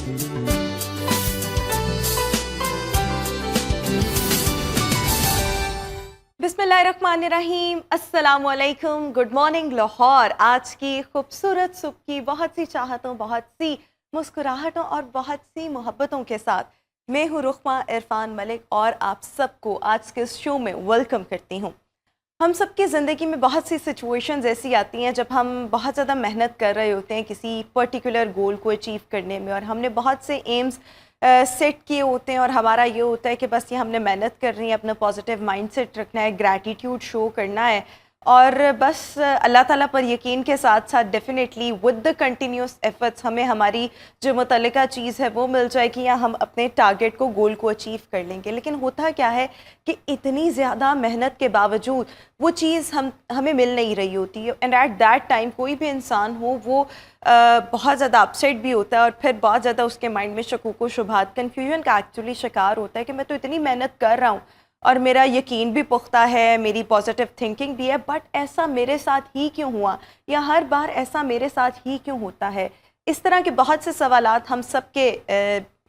बिस्मिल्लाहिर्रहमानिर्रहीम, अस्सलामुअलैकुम, good morning Lahore. आज की खूबसूरत सुबह की बहुत सी चाहतों, बहुत सी मुस्कुराहटों और बहुत सी मोहब्बतों के साथ मैं हूँ रुखमा इरफान मलिक और आप सबको आज के इस शो में वेलकम करती हूँ। हम सबकी ज़िंदगी में बहुत सी सिचुएशंस ऐसी आती हैं जब हम बहुत ज़्यादा मेहनत कर रहे होते हैं किसी पर्टिकुलर गोल को अचीव करने में, और हमने बहुत से एम्स सेट किए होते हैं और हमारा ये होता है कि बस ये हमने मेहनत करनी है, अपना पॉजिटिव माइंडसेट रखना है, ग्रैटिट्यूड शो करना है और बस अल्लाह ताला पर यकीन के साथ साथ definitely with the continuous efforts हमें हमारी जो मुतल्लिका चीज़ है वो मिल जाएगी या हम अपने टारगेट को, गोल को अचीव कर लेंगे। लेकिन होता क्या है कि इतनी ज़्यादा मेहनत के बावजूद वो चीज़ हमें मिल नहीं रही होती है, एंड एट दैट टाइम कोई भी इंसान हो वो बहुत ज़्यादा अपसेट भी होता है और फिर बहुत ज़्यादा उसके माइंड में शकूक व शुबहात, कन्फ्यूजन का एक्चुअली शिकार होता है कि मैं तो इतनी मेहनत कर रहा हूँ और मेरा यकीन भी पुख्ता है, मेरी पॉजिटिव थिंकिंग भी है, बट ऐसा मेरे साथ ही क्यों हुआ, या हर बार ऐसा मेरे साथ ही क्यों होता है। इस तरह के बहुत से सवालात हम सब के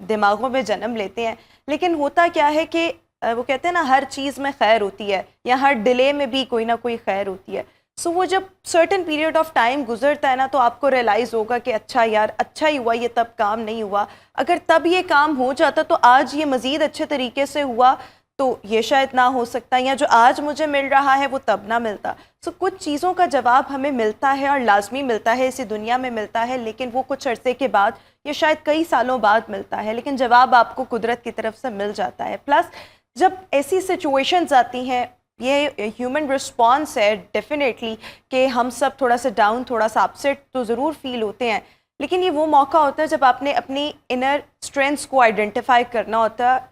दिमागों में जन्म लेते हैं। लेकिन होता क्या है कि वो कहते हैं ना, हर चीज़ में खैर होती है या हर डिले में भी कोई ना कोई खैर होती है। सो वो जब सर्टेन पीरियड ऑफ टाइम गुजरता है ना, तो आपको रियलाइज़ होगा कि अच्छा यार, अच्छा ही हुआ ये तब काम नहीं हुआ, अगर तब ये काम हो जाता तो आज ये मज़ीद अच्छे तरीके से हुआ तो ये शायद ना हो सकता, या जो आज मुझे मिल रहा है वो तब ना मिलता। सो कुछ चीज़ों का जवाब हमें मिलता है और लाजमी मिलता है, इसी दुनिया में मिलता है, लेकिन वो कुछ अरसे के बाद या शायद कई सालों बाद मिलता है, लेकिन जवाब आपको कुदरत की तरफ से मिल जाता है। प्लस जब ऐसी सिचुएशंस आती हैं, ये ह्यूमन रिस्पॉन्स है डेफिनेटली कि हम सब थोड़ा सा डाउन, थोड़ा सा अपसेट तो ज़रूर फील होते हैं, लेकिन ये वो मौका होता है जब आपने अपनी इनर स्ट्रेंथ्स को आइडेंटिफाई करना होता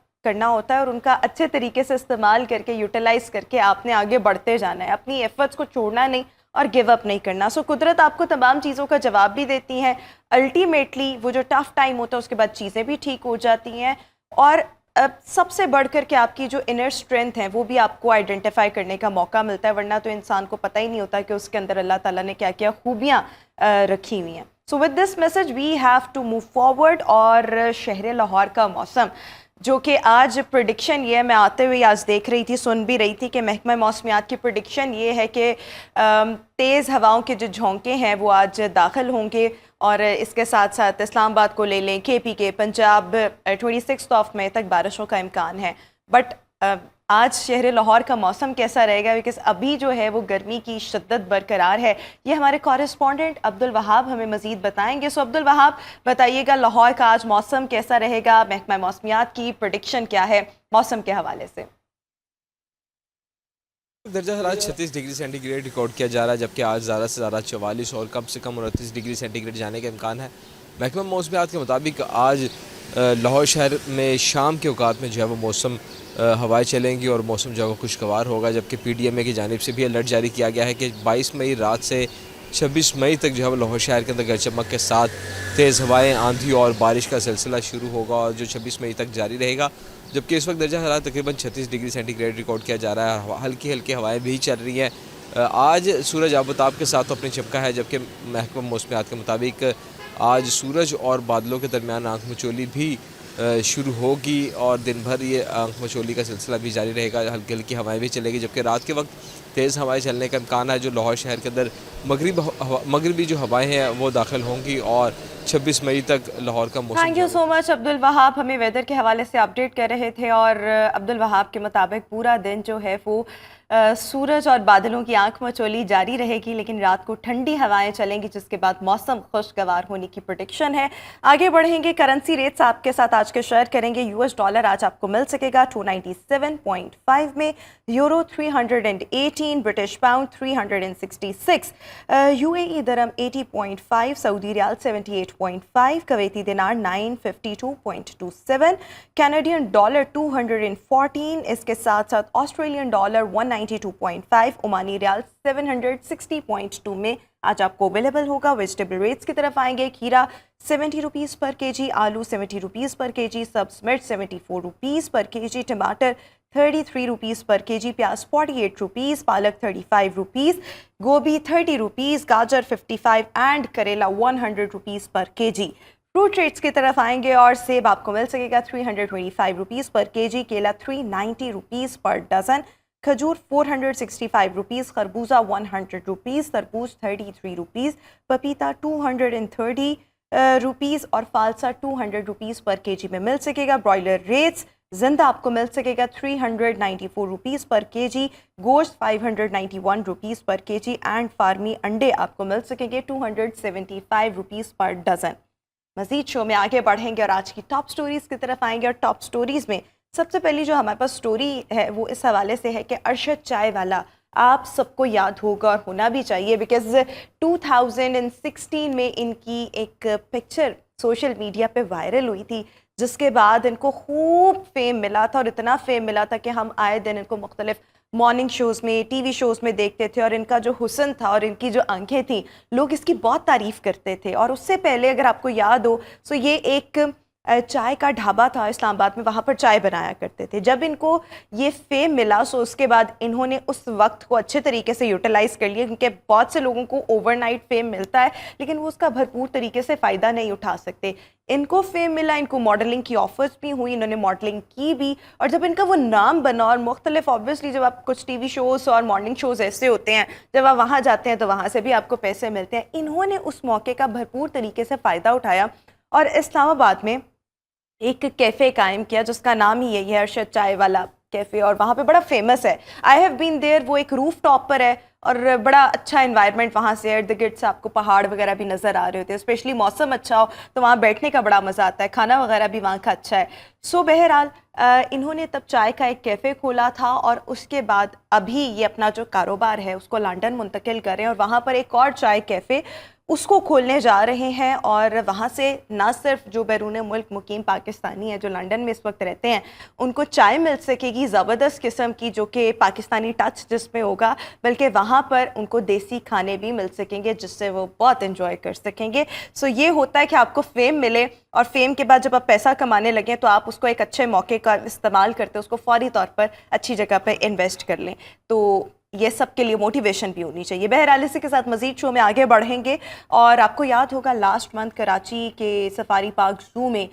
है और उनका अच्छे तरीके से इस्तेमाल करके, यूटिलाइज़ करके आपने आगे बढ़ते जाना है, अपनी एफर्ट्स को छोड़ना नहीं और गिव अप नहीं करना। सो कुदरत आपको तमाम चीज़ों का जवाब भी देती हैं। अल्टीमेटली वो जो टफ़ टाइम होता है उसके बाद चीज़ें भी ठीक हो जाती हैं, और सबसे बढ़ कर के आपकी जो इनर स्ट्रेंथ है वो भी आपको आइडेंटिफाई करने का मौका मिलता है, वरना तो इंसान को पता ही नहीं होता कि उसके अंदर अल्लाह ताला ने क्या क्या खूबियाँ रखी हुई हैं। So with this message we have to move forward. और शहर लाहौर का मौसम जो कि आज प्रेडिक्शन ये है, मैं आते हुए आज देख रही थी, सुन भी रही थी कि महकमा मौसमियात की प्रेडिक्शन ये है कि तेज़ हवाओं के जो झोंके हैं वो आज दाखिल होंगे, और इसके साथ साथ इस्लामाबाद को ले लें, KP के पंजाब 26 ऑफ मई तक बारिशों का इम्कान है। बट आज शहर लाहौर का मौसम कैसा रहेगा, बिकॉज अभी जो है वो गर्मी की शिद्दत बरकरार है, ये हमारे कॉरेस्पॉन्डेंट अब्दुल वहाब हमें मज़ीद बताएंगे। सो अब्दुल वहाब, बताइएगा लाहौर का आज मौसम कैसा रहेगा, महकमा मौसमियात की प्रेडिक्शन क्या है मौसम के हवाले से। दर्जा हरारत 36 डिग्री सेंटीग्रेड रिकॉर्ड किया जा रहा है, जबकि आज ज़्यादा से ज़्यादा 44 और कम से कम 29 डिग्री सेंटीग्रेड जाने का इम्कान है। महकमा मौसमियात के मुताबिक आज लाहौर शहर में शाम के औकात में जो है वो मौसम हवाएं चलेंगी और मौसम जो है वो खुशगवार होगा, जबकि PDMA की जानिब से भी अलर्ट जारी किया गया है कि 22 मई रात से 26 मई तक जो है वो लाहौर शहर के अंदर गरज चमक के साथ तेज़ हवाएँ, आंधी और बारिश का सिलसिला शुरू होगा और जो 26 मई तक जारी रहेगा। जबकि इस वक्त दर्जा हरारत तकरीबन 36 डिग्री सेंटीग्रेड रिकॉर्ड किया जा रहा है। हल्की हल्की हवाएं भी चल रही हैं। आज सूरज आबताब के साथ अपनी चमका है, जबकि महकमा मौसमियात के मुताबिक आज सूरज और बादलों के दरमियान आंख मचोली भी शुरू होगी और दिन भर ये आंख मचोली का सिलसिला भी जारी रहेगा, हल्की हल्की हवाएं भी चलेगी, जबकि रात के वक्त तेज़ हवाएं चलने का इम्कान है। जो लाहौर शहर के अंदर मगरबी जो हवाएं हैं वो दाखिल होंगी और 26 मई तक लाहौर का मौसम। Thank you so much Abdul Wahab, हमें वेदर के हवाले से अपडेट कर रहे थे। और अब्दुल वहाब के मुताबिक पूरा दिन जो है वो सूरज और बादलों की आंख मचोली जारी रहेगी, लेकिन रात को ठंडी हवाएं चलेंगी, जिसके बाद मौसम खुशगवार होने की प्रेडिक्शन है। आगे बढ़ेंगे, करेंसी रेट्स आपके साथ आज के शेयर करेंगे। US डॉलर आज आपको मिल सकेगा 297.5 में, यूरो 318, ब्रिटिश पाउंड 366, UAE दरम 80.5, सऊदी रियाल 78.5, कवेती दिनार 952.27, कैनेडियन डॉलर 214, इसके साथ साथ ऑस्ट्रेलियन डॉलर 192.5, ओमानी रियाल 760.2 में आज आपको अवेलेबल होगा। वेजिटेबल रेट्स की तरफ आएंगे। खीरा 70 रुपीज़ पर केजी, आलू 70 रुपीज़ पर केजी, सब्ज मिर्च 74 रुपीज़ पर केजी, टमाटर 33 रुपीज़ पर केजी, प्याज 48 रुपीज़, पालक 35 रुपीज़, गोभी 30 रुपीज़, गाजर 55 एंड करेला 100 रुपीज़ पर केजी। फ्रूट रेट्स की तरफ आएंगे और सेब आपको मिल सकेगा 325 रुपीज़ पर केजी, केला 390 रुपीज़ पर डज़न, खजूर 465 रुपीज़, खरबूजा 100 रुपीज़, तरबूज 33 रुपीज़, पपीता 230 रुपीज़ और फालसा 200 रुपीज़ पर केजी में मिल सकेगा। ब्रॉयलर रेट्स जिंदा आपको मिल सकेगा 394 रुपीज़ पर केजी, गोश्त 591 रुपीज़ पर केजी एंड फार्मी अंडे आपको मिल सकेंगे 275 रुपीज़ पर डज़न। मज़ीद शो में आगे बढ़ेंगे और आज की टॉप स्टोरीज़ की तरफ आएंगे और टॉप स्टोरीज़ में सबसे पहली जो हमारे पास स्टोरी है वो इस हवाले से है कि अरशद चाय वाला आप सबको याद होगा और होना भी चाहिए, बिकॉज़ 2016 में इनकी एक पिक्चर सोशल मीडिया पे वायरल हुई थी, जिसके बाद इनको खूब फेम मिला था और इतना फेम मिला था कि हम आए दिन इनको मुख्तलिफ मॉर्निंग शोज़ में, टीवी शोज़ में देखते थे और इनका जो हुस्न था और इनकी जो आंखें थी, लोग इसकी बहुत तारीफ़ करते थे। और उससे पहले अगर आपको याद हो तो ये एक चाय का ढाबा था इस्लामाबाद में, वहाँ पर चाय बनाया करते थे। जब इनको ये फेम मिला सो उसके बाद इन्होंने उस वक्त को अच्छे तरीके से यूटिलाइज़ कर लिया, क्योंकि बहुत से लोगों को ओवरनाइट फेम मिलता है लेकिन वो उसका भरपूर तरीके से फ़ायदा नहीं उठा सकते। इनको फेम मिला, इनको मॉडलिंग की ऑफ़र्स भी हुई, इन्होंने मॉडलिंग की भी, और जब इनका वो नाम बना और मुख्तलिफ ऑब्वियसली जब आप कुछ टीवी शोज़ और मॉर्निंग शोज़ ऐसे होते हैं जब आप वहाँ जाते हैं तो वहाँ से भी आपको पैसे मिलते हैं। इन्होंने उस मौके का भरपूर तरीके से फ़ायदा उठाया और इस्लामाबाद में एक कैफ़े कायम किया जिसका नाम ही यही है, अरशद चाय वाला कैफ़े, और वहाँ पे बड़ा फेमस है। आई हैव बीन देयर, वो एक रूफ टॉप पर है और बड़ा अच्छा एनवायरनमेंट वहाँ से, इर्द गिर्द से आपको पहाड़ वगैरह भी नज़र आ रहे होते हैं। स्पेशली मौसम अच्छा हो तो वहाँ बैठने का बड़ा मज़ा आता है, खाना वगैरह भी वहाँ का अच्छा है। सो बहरहाल इन्होंने तब चाय का एक कैफ़े खोला था और उसके बाद अभी ये अपना जो कारोबार है उसको लंदन मुंतकिल करें और वहाँ पर एक और चाय कैफ़े उसको खोलने जा रहे हैं। और वहाँ से ना सिर्फ जो बैरून मुल्क मुकीम पाकिस्तानी है जो लंदन में इस वक्त रहते हैं उनको चाय मिल सकेगी ज़बरदस्त किस्म की जो कि पाकिस्तानी टच जिसमें होगा, बल्कि वहाँ पर उनको देसी खाने भी मिल सकेंगे जिससे वो बहुत इन्जॉय कर सकेंगे। सो ये होता है कि आपको फेम मिले और फेम के बाद जब आप पैसा कमाने लगें तो आप उसको एक अच्छे मौके का इस्तेमाल करते उसको फौरी तौर पर अच्छी जगह पर इन्वेस्ट कर लें। तो ये सब के लिए मोटिवेशन भी होनी चाहिए। बहरहाल इसी के साथ मज़ीद शो में आगे बढ़ेंगे और आपको याद होगा लास्ट मंथ कराची के सफारी पार्क ज़ू में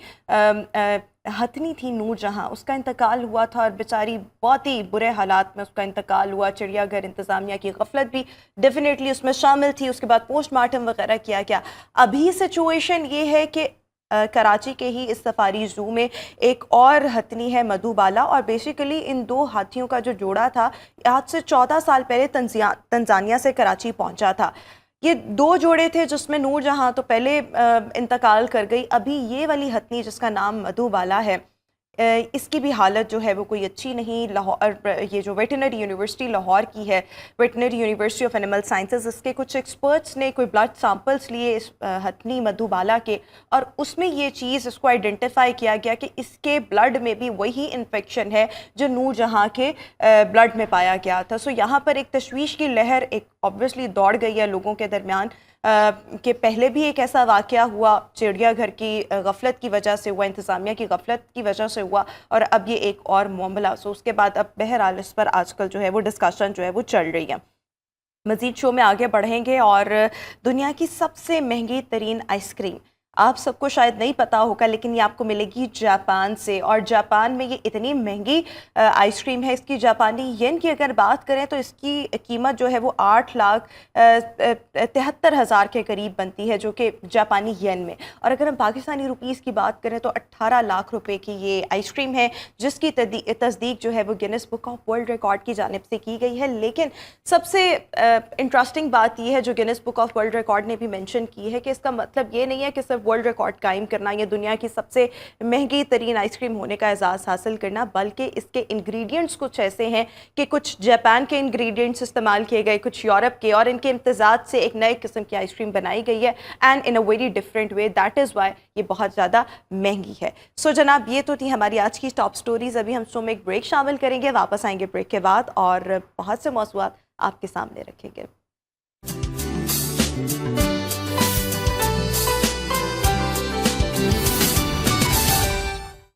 हथनी थी नूर जहां, उसका इंतकाल हुआ था और बेचारी बहुत ही बुरे हालात में उसका इंतकाल हुआ। चिड़ियाघर इंतज़ामिया की गफलत भी डेफिनेटली उसमें शामिल थी। उसके बाद पोस्टमार्टम वगैरह किया गया। अभी सिचुएशन ये है कि कराची के ही इस सफारी ज़ू में एक और हथनी है मधुबाला, और बेसिकली इन दो हाथियों का जो जोड़ा था आज से 14 साल पहले तंजानिया से कराची पहुंचा था। ये दो जोड़े थे जिसमें नूर जहां तो पहले इंतकाल कर गई। अभी ये वाली हथनी जिसका नाम मधुबाला है इसकी भी हालत जो है वो कोई अच्छी नहीं। लाहौर, ये जो वेटनरी यूनिवर्सिटी लाहौर की है, veterinary university of animal sciences, इसके कुछ एक्सपर्ट्स ने कोई ब्लड सैंपल्स लिए इस हथनी मधुबाला के और उसमें ये चीज़ इसको आइडेंटिफाई किया गया कि इसके ब्लड में भी वही इन्फेक्शन है जो नूर जहाँ के ब्लड में पाया गया था। सो यहाँ पर एक तशवीश की लहर एक ऑब्वियसली दौड़ गई है लोगों के दरमियान कि पहले भी एक ऐसा वाक़या हुआ चिड़ियाघर की गफलत की वजह से हुआ, इंतज़ामिया की गफलत की वजह से हुआ, और अब ये एक और मामला। सो उसके बाद अब बहरहाल इस पर आजकल जो है वो डिस्कशन जो है वो चल रही है। मज़ीद शो में आगे बढ़ेंगे और दुनिया की सबसे महंगी तरीन आइसक्रीम आप सबको शायद नहीं पता होगा लेकिन ये आपको मिलेगी जापान से, और जापान में ये इतनी महंगी आइसक्रीम है। इसकी जापानी येन की अगर बात करें तो इसकी कीमत जो है वो 8,73,000 के करीब बनती है जो कि जापानी येन में, और अगर हम पाकिस्तानी रुपीस की बात करें तो 18 लाख रुपए की ये आइसक्रीम है जिसकी तस्दीक जो है वो Guinness book of world record की जानिब से की गई है। लेकिन सबसे इंटरेस्टिंग बात यह है जो Guinness book of world record ने भी मेंशन की है कि इसका मतलब ये नहीं है कि सिर्फ वर्ल्ड रिकॉर्ड कायम करना या दुनिया की सबसे महंगी तरीन आइसक्रीम होने का एजाज़ हासिल करना, बल्कि इसके इंग्रेडिएंट्स कुछ ऐसे हैं कि कुछ जापान के इंग्रेडिएंट्स इस्तेमाल किए गए, कुछ यूरोप के, और इनके इम्तजाज से एक नए किस्म की आइसक्रीम बनाई गई है and in a very different way. That is why ये बहुत ज़्यादा महंगी है। सो जनाब ये तो थी हमारी आज की टॉप स्टोरीज़। अभी हम शो में एक ब्रेक शामिल करेंगे, वापस आएंगे ब्रेक के बाद और बहुत से मौज़ूआत आपके सामने रखेंगे।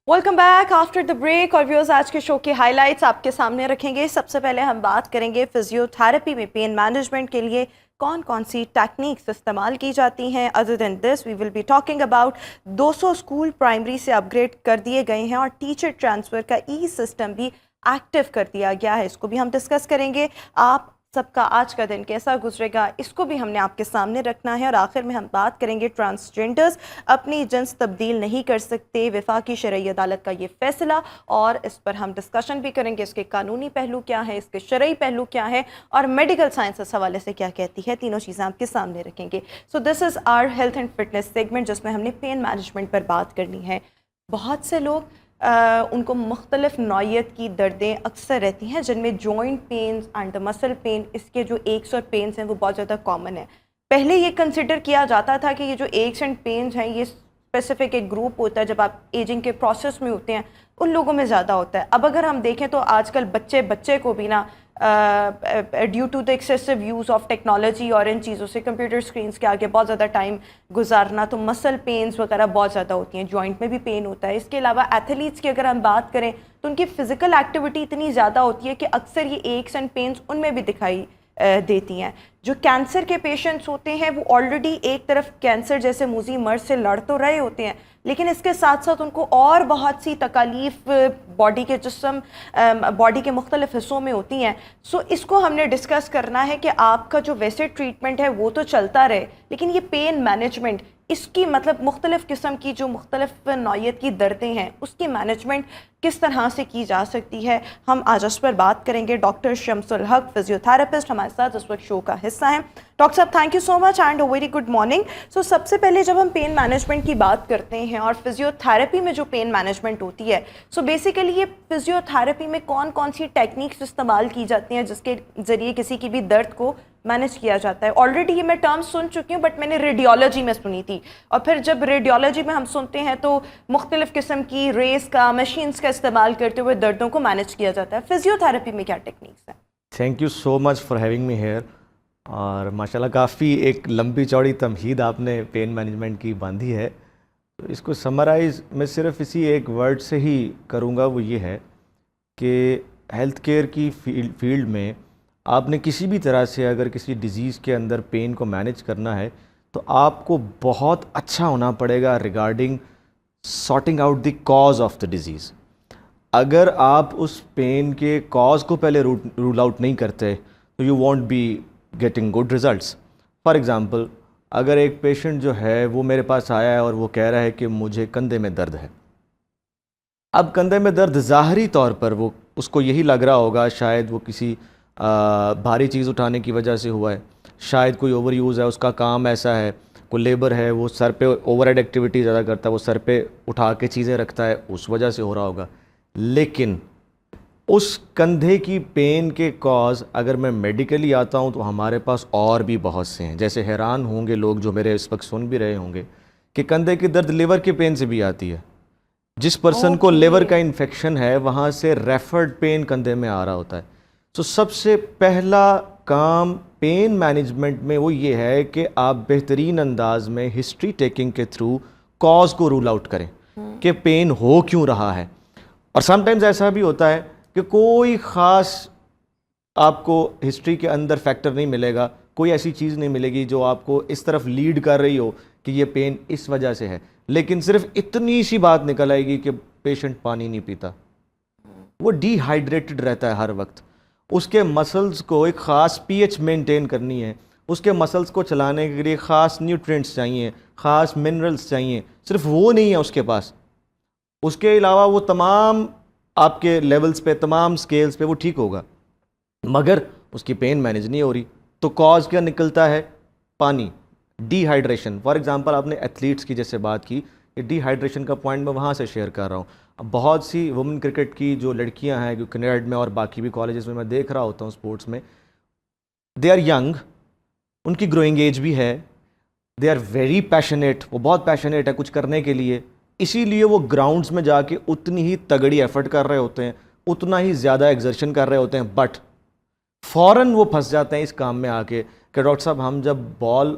Welcome back after the break. और व्यूअर्स आज के शो के हाइलाइट्स आपके सामने रखेंगे। सबसे पहले हम बात करेंगे फिजियोथेरेपी में पेन मैनेजमेंट के लिए کون کون سی ٹیکنیکس استعمال کی جاتی ہیں. Other than this we will be talking about 200 school primary سے اپ گریڈ کر دیے گئے ہیں اور ٹیچر ٹرانسفر کا ای سسٹم بھی ایکٹیو کر دیا گیا ہے. اس کو بھی ہم ڈسکس کریں گے. آپ سب کا آج کا دن کیسا گزرے گا اس کو بھی ہم نے آپ کے سامنے رکھنا ہے. اور آخر میں ہم بات کریں گے ٹرانسجینڈرز اپنی جنس تبدیل نہیں کر سکتے، وفاقی شرعی عدالت کا یہ فیصلہ، اور اس پر ہم ڈسکشن بھی کریں گے اس کے قانونی پہلو کیا ہے، اس کے شرعی پہلو کیا ہے، اور میڈیکل سائنس اس حوالے سے کیا کہتی ہے. تینوں چیزیں آپ کے سامنے رکھیں گے. So this is our health and fitness segment جس میں ہم نے پین مینجمنٹ پر بات کرنی ہے. بہت سے لوگ ان کو مختلف نوعیت کی دردیں اکثر رہتی ہیں جن میں جوائنٹ پینز اینڈ مسل پین، اس کے جو ایکس اور پینز ہیں وہ بہت زیادہ کامن ہیں. پہلے یہ کنسیڈر کیا جاتا تھا کہ یہ جو ایکس اینڈ پینز ہیں یہ اسپیسیفک ایک گروپ ہوتا ہے، جب آپ ایجنگ کے پروسیس میں ہوتے ہیں ان لوگوں میں زیادہ ہوتا ہے. اب اگر ہم دیکھیں تو آج کل بچے کو بھی نا due to the excessive use of technology اور ان چیزوں سے کمپیوٹر اسکرینس کے آگے بہت زیادہ ٹائم گزارنا، تو مسل پینز وغیرہ بہت زیادہ ہوتی ہیں، جوائنٹ میں بھی پین ہوتا ہے. اس کے علاوہ ایتھلیٹس کی اگر ہم بات کریں تو ان کی فزیکل ایکٹیویٹی اتنی زیادہ ہوتی ہے کہ اکثر یہ ایکس اینڈ پینز ان میں بھی دکھائی دیتی ہیں. جو کینسر کے پیشنٹس ہوتے ہیں وہ آلریڈی ایک طرف کینسر جیسے موذی مرض سے لڑ تو رہے ہوتے ہیں، لیکن اس کے ساتھ ساتھ ان کو اور بہت سی تکالیف باڈی کے مختلف حصوں میں ہوتی ہیں. سو اس کو ہم نے ڈسکس کرنا ہے کہ آپ کا جو ویسے ٹریٹمنٹ ہے وہ تو چلتا رہے، لیکن یہ پین مینجمنٹ، اس کی مطلب مختلف قسم کی جو مختلف نوعیت کی دردیں ہیں اس کی مینجمنٹ کس طرح سے کی جا سکتی ہے، ہم آج اس پر بات کریں گے. ڈاکٹر شمس الحق فزیو تھراپسٹ ہمارے ساتھ اس وقت شو کا حصہ ہیں. ڈاکٹر صاحب thank you so much and very good morning. So سب سے پہلے جب ہم پین مینجمنٹ کی بات کرتے ہیں اور فزیو تھراپی میں جو پین مینجمنٹ ہوتی ہے، سو بیسیکلی یہ فزیو تھراپی میں کون کون سی ٹیکنیکس استعمال کی جاتی ہیں جس کے ذریعے کسی کی بھی درد کو مینج کیا جاتا ہے. آلریڈی یہ میں ٹرم سن چکی ہوں بٹ میں نے ریڈیولوجی میں سنی تھی، اور پھر جب ریڈیولوجی میں ہم سنتے ہیں تو مختلف قسم کی ریز کا مشینز کا استعمال کرتے ہوئے دردوں کو مینج کیا جاتا ہے. فزیو تھراپی میں کیا ٹیکنیکس ہیں؟ Thank you so much for having me here. اور ماشاءاللہ کافی ایک لمبی چوڑی تمہید آپ نے پین مینجمنٹ کی باندھی ہے. تو اس کو سمرائز میں صرف اسی ایک ورڈ سے ہی کروں گا، وہ یہ ہے کہ ہیلتھ کیئر کی فیلڈ میں آپ نے کسی بھی طرح سے اگر کسی ڈیزیز کے اندر پین کو مینج کرنا ہے تو آپ کو بہت اچھا ہونا پڑے گا regarding sorting out the cause of the disease. اگر آپ اس پین کے کاز کو پہلے رول آؤٹ نہیں کرتے تو you won't be getting good results. For example اگر ایک پیشنٹ جو ہے وہ میرے پاس آیا ہے اور وہ کہہ رہا ہے کہ مجھے کندھے میں درد ہے. اب کندھے میں درد ظاہری طور پر وہ اس کو یہی لگ رہا ہوگا شاید وہ کسی بھاری چیز اٹھانے کی وجہ سے ہوا ہے، شاید کوئی اوور یوز ہے، اس کا کام ایسا ہے، کوئی لیبر ہے وہ سر پہ اوور ہیڈ ایکٹیویٹی زیادہ کرتا ہے، وہ سر پہ اٹھا کے چیزیں رکھتا ہے، اس وجہ سے ہو رہا ہوگا. لیکن اس کندھے کی پین کے کاز اگر میں میڈیکلی آتا ہوں تو ہمارے پاس اور بھی بہت سے ہیں. جیسے حیران ہوں گے لوگ جو میرے اس وقت سن بھی رہے ہوں گے کہ کندھے کی درد لیور کے پین سے بھی آتی ہے. جس پرسن کو لیور کا انفیکشن ہے وہاں سے ریفرڈ پین کندھے میں آ رہا ہوتا ہے. تو سب سے پہلا کام پین مینجمنٹ میں وہ یہ ہے کہ آپ بہترین انداز میں ہسٹری ٹیکنگ کے تھرو کاز کو رول آؤٹ کریں کہ پین ہو کیوں رہا ہے. اور سم ٹائمز ایسا بھی ہوتا ہے کہ کوئی خاص آپ کو ہسٹری کے اندر فیکٹر نہیں ملے گا، کوئی ایسی چیز نہیں ملے گی جو آپ کو اس طرف لیڈ کر رہی ہو کہ یہ پین اس وجہ سے ہے، لیکن صرف اتنی سی بات نکل آئے گی کہ پیشنٹ پانی نہیں پیتا، وہ ڈی ہائیڈریٹڈ رہتا ہے ہر وقت، اس کے مسلز کو ایک خاص پی ایچ مینٹین کرنی ہے، اس کے مسلز کو چلانے کے لیے خاص نیوٹرینٹس چاہیے، خاص منرلز چاہیے، صرف وہ نہیں ہے اس کے پاس. اس کے علاوہ وہ تمام آپ کے لیولز پہ، تمام سکیلز پہ وہ ٹھیک ہوگا، مگر اس کی پین مینج نہیں ہو رہی. تو کاز کیا نکلتا ہے؟ پانی، ڈی ہائیڈریشن. فار ایگزامپل آپ نے ایتھلیٹس کی جیسے بات کی، یہ ڈی ہائیڈریشن کا پوائنٹ میں وہاں سے شیئر کر رہا ہوں. اب بہت سی وومن کرکٹ کی جو لڑکیاں ہیں جو کنیڈ میں اور باقی بھی کالجز میں دیکھ رہا ہوتا ہوں اسپورٹس میں، دے آر ینگ، ان کی گروئنگ ایج بھی ہے، دے آر ویری پیشنیٹ، وہ بہت پیشنیٹ ہے کچھ کرنے کے لیے، اسی لیے وہ گراؤنڈز میں جا کے اتنی ہی تگڑی ایفرٹ کر رہے ہوتے ہیں، اتنا ہی زیادہ ایگزرشن کر رہے ہوتے ہیں، بٹ فوراً وہ پھنس جاتے ہیں اس کام میں آ کے کہ ڈاکٹر صاحب ہم جب بال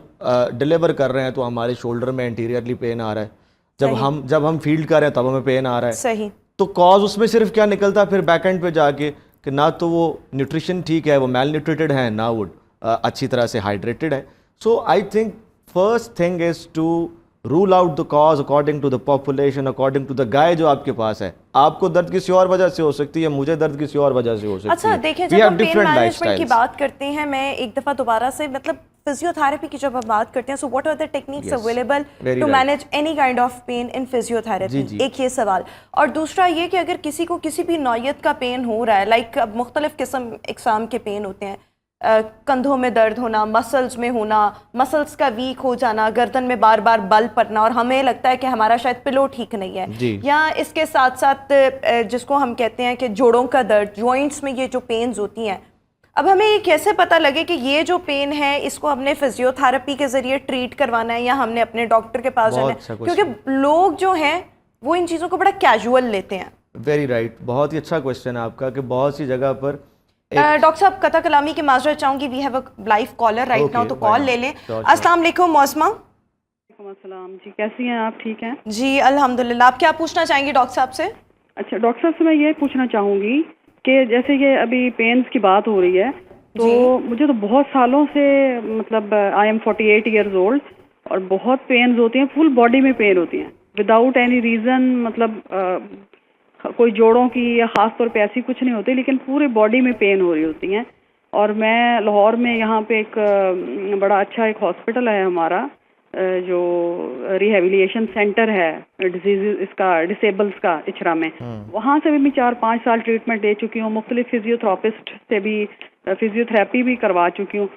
ڈیلیور کر رہے ہیں تو ہمارے شولڈر میں انٹیریئرلی پین آ رہا ہے، جب ہم فیلڈ کر رہے ہیں تب ہمیں پین آ رہا ہے. صحیح. تو کاز اس میں صرف کیا نکلتا ہے پھر بیک اینڈ پہ جا کے کہ نہ تو وہ نیوٹریشن ٹھیک ہے، وہ میل نیوٹریٹڈ ہیں، نہ وہ अच्छी तरह से हाइड्रेटेड है. So I think first thing is to rule out the cause according to the population, according to the guy जो आपके पास है. आपको दर्द किसी और वजह से हो सकती है, मुझे दर्द किसी और वजह से हो सकती है. अच्छा देखिए, जब हम पेन मैनेजमेंट की बात करते हैं, मैं एक दफ़ा दोबारा से मतलब फिजियोथेरेपी की जब हम बात करते हैं, so what are the techniques available to manage any kind of pain in physiotherapy? एक ये सवाल. और दूसरा ये कि अगर किसी को किसी भी नौयत का पेन हो रहा है, लाइक अब मुख्तलिफ किस्म इकसाम के पेन होते हैं, कंधों में दर्द होना, मसल्स में होना, मसल्स का वीक हो जाना, गर्दन में बार बार बल पड़ना और हमें लगता है कि हमारा शायद पिलो ठीक नहीं है, या इसके साथ साथ जिसको हम कहते हैं कि जोड़ों का दर्द, जॉइंट्स में ये जो पेन्स होती हैं, अब हमें ये कैसे पता लगे कि ये जो पेन है इसको हमने फिजियोथेरेपी के ज़रिए ट्रीट करवाना है या हमने अपने डॉक्टर के पास जाना है? क्योंकि लोग जो हैं वो इन चीज़ों को बड़ा कैजुअल लेते हैं. वेरी राइट, बहुत ही अच्छा क्वेश्चन है आपका कि बहुत सी जगह पर डॉक्टर साहब कथा कलामी की माजरत चाहूँगी, we have a live caller right now, तो कॉल ले लें. अस्सलाम वालेकुम मौसमा. अस्सलाम जी, कैसी हैं आप? ठीक हैं जी अल्हम्दुलिल्लाह. आप क्या पूछना चाहेंगी डॉक्टर साहब से? अच्छा डॉक्टर साहब से मैं ये पूछना चाहूँगी कि जैसे ये अभी पेन्स की बात हो रही है, तो मुझे तो बहुत सालों से मतलब आई एम 48 ईयर्स ओल्ड और बहुत पेन्स होती हैं, फुल बॉडी में पेन होती हैं विदाउट एनी रीज़न, मतलब कोई जोड़ों की या ख़ास तौर पे ऐसी कुछ नहीं होती, लेकिन पूरे बॉडी में पेन हो रही होती हैं. और मैं लाहौर में यहाँ पे एक बड़ा अच्छा एक हॉस्पिटल है हमारा, जो रिहेबिलिटेशन सेंटर है डिजीज इसका डिसेबल्स का इचरा में, वहाँ से भी मैं 4-5 साल ट्रीटमेंट ले चुकी हूँ. मुख्तलिफ फिजियोथेरापिस्ट से भी फिजियोथेरेपी भी करवा चुकी हूँ.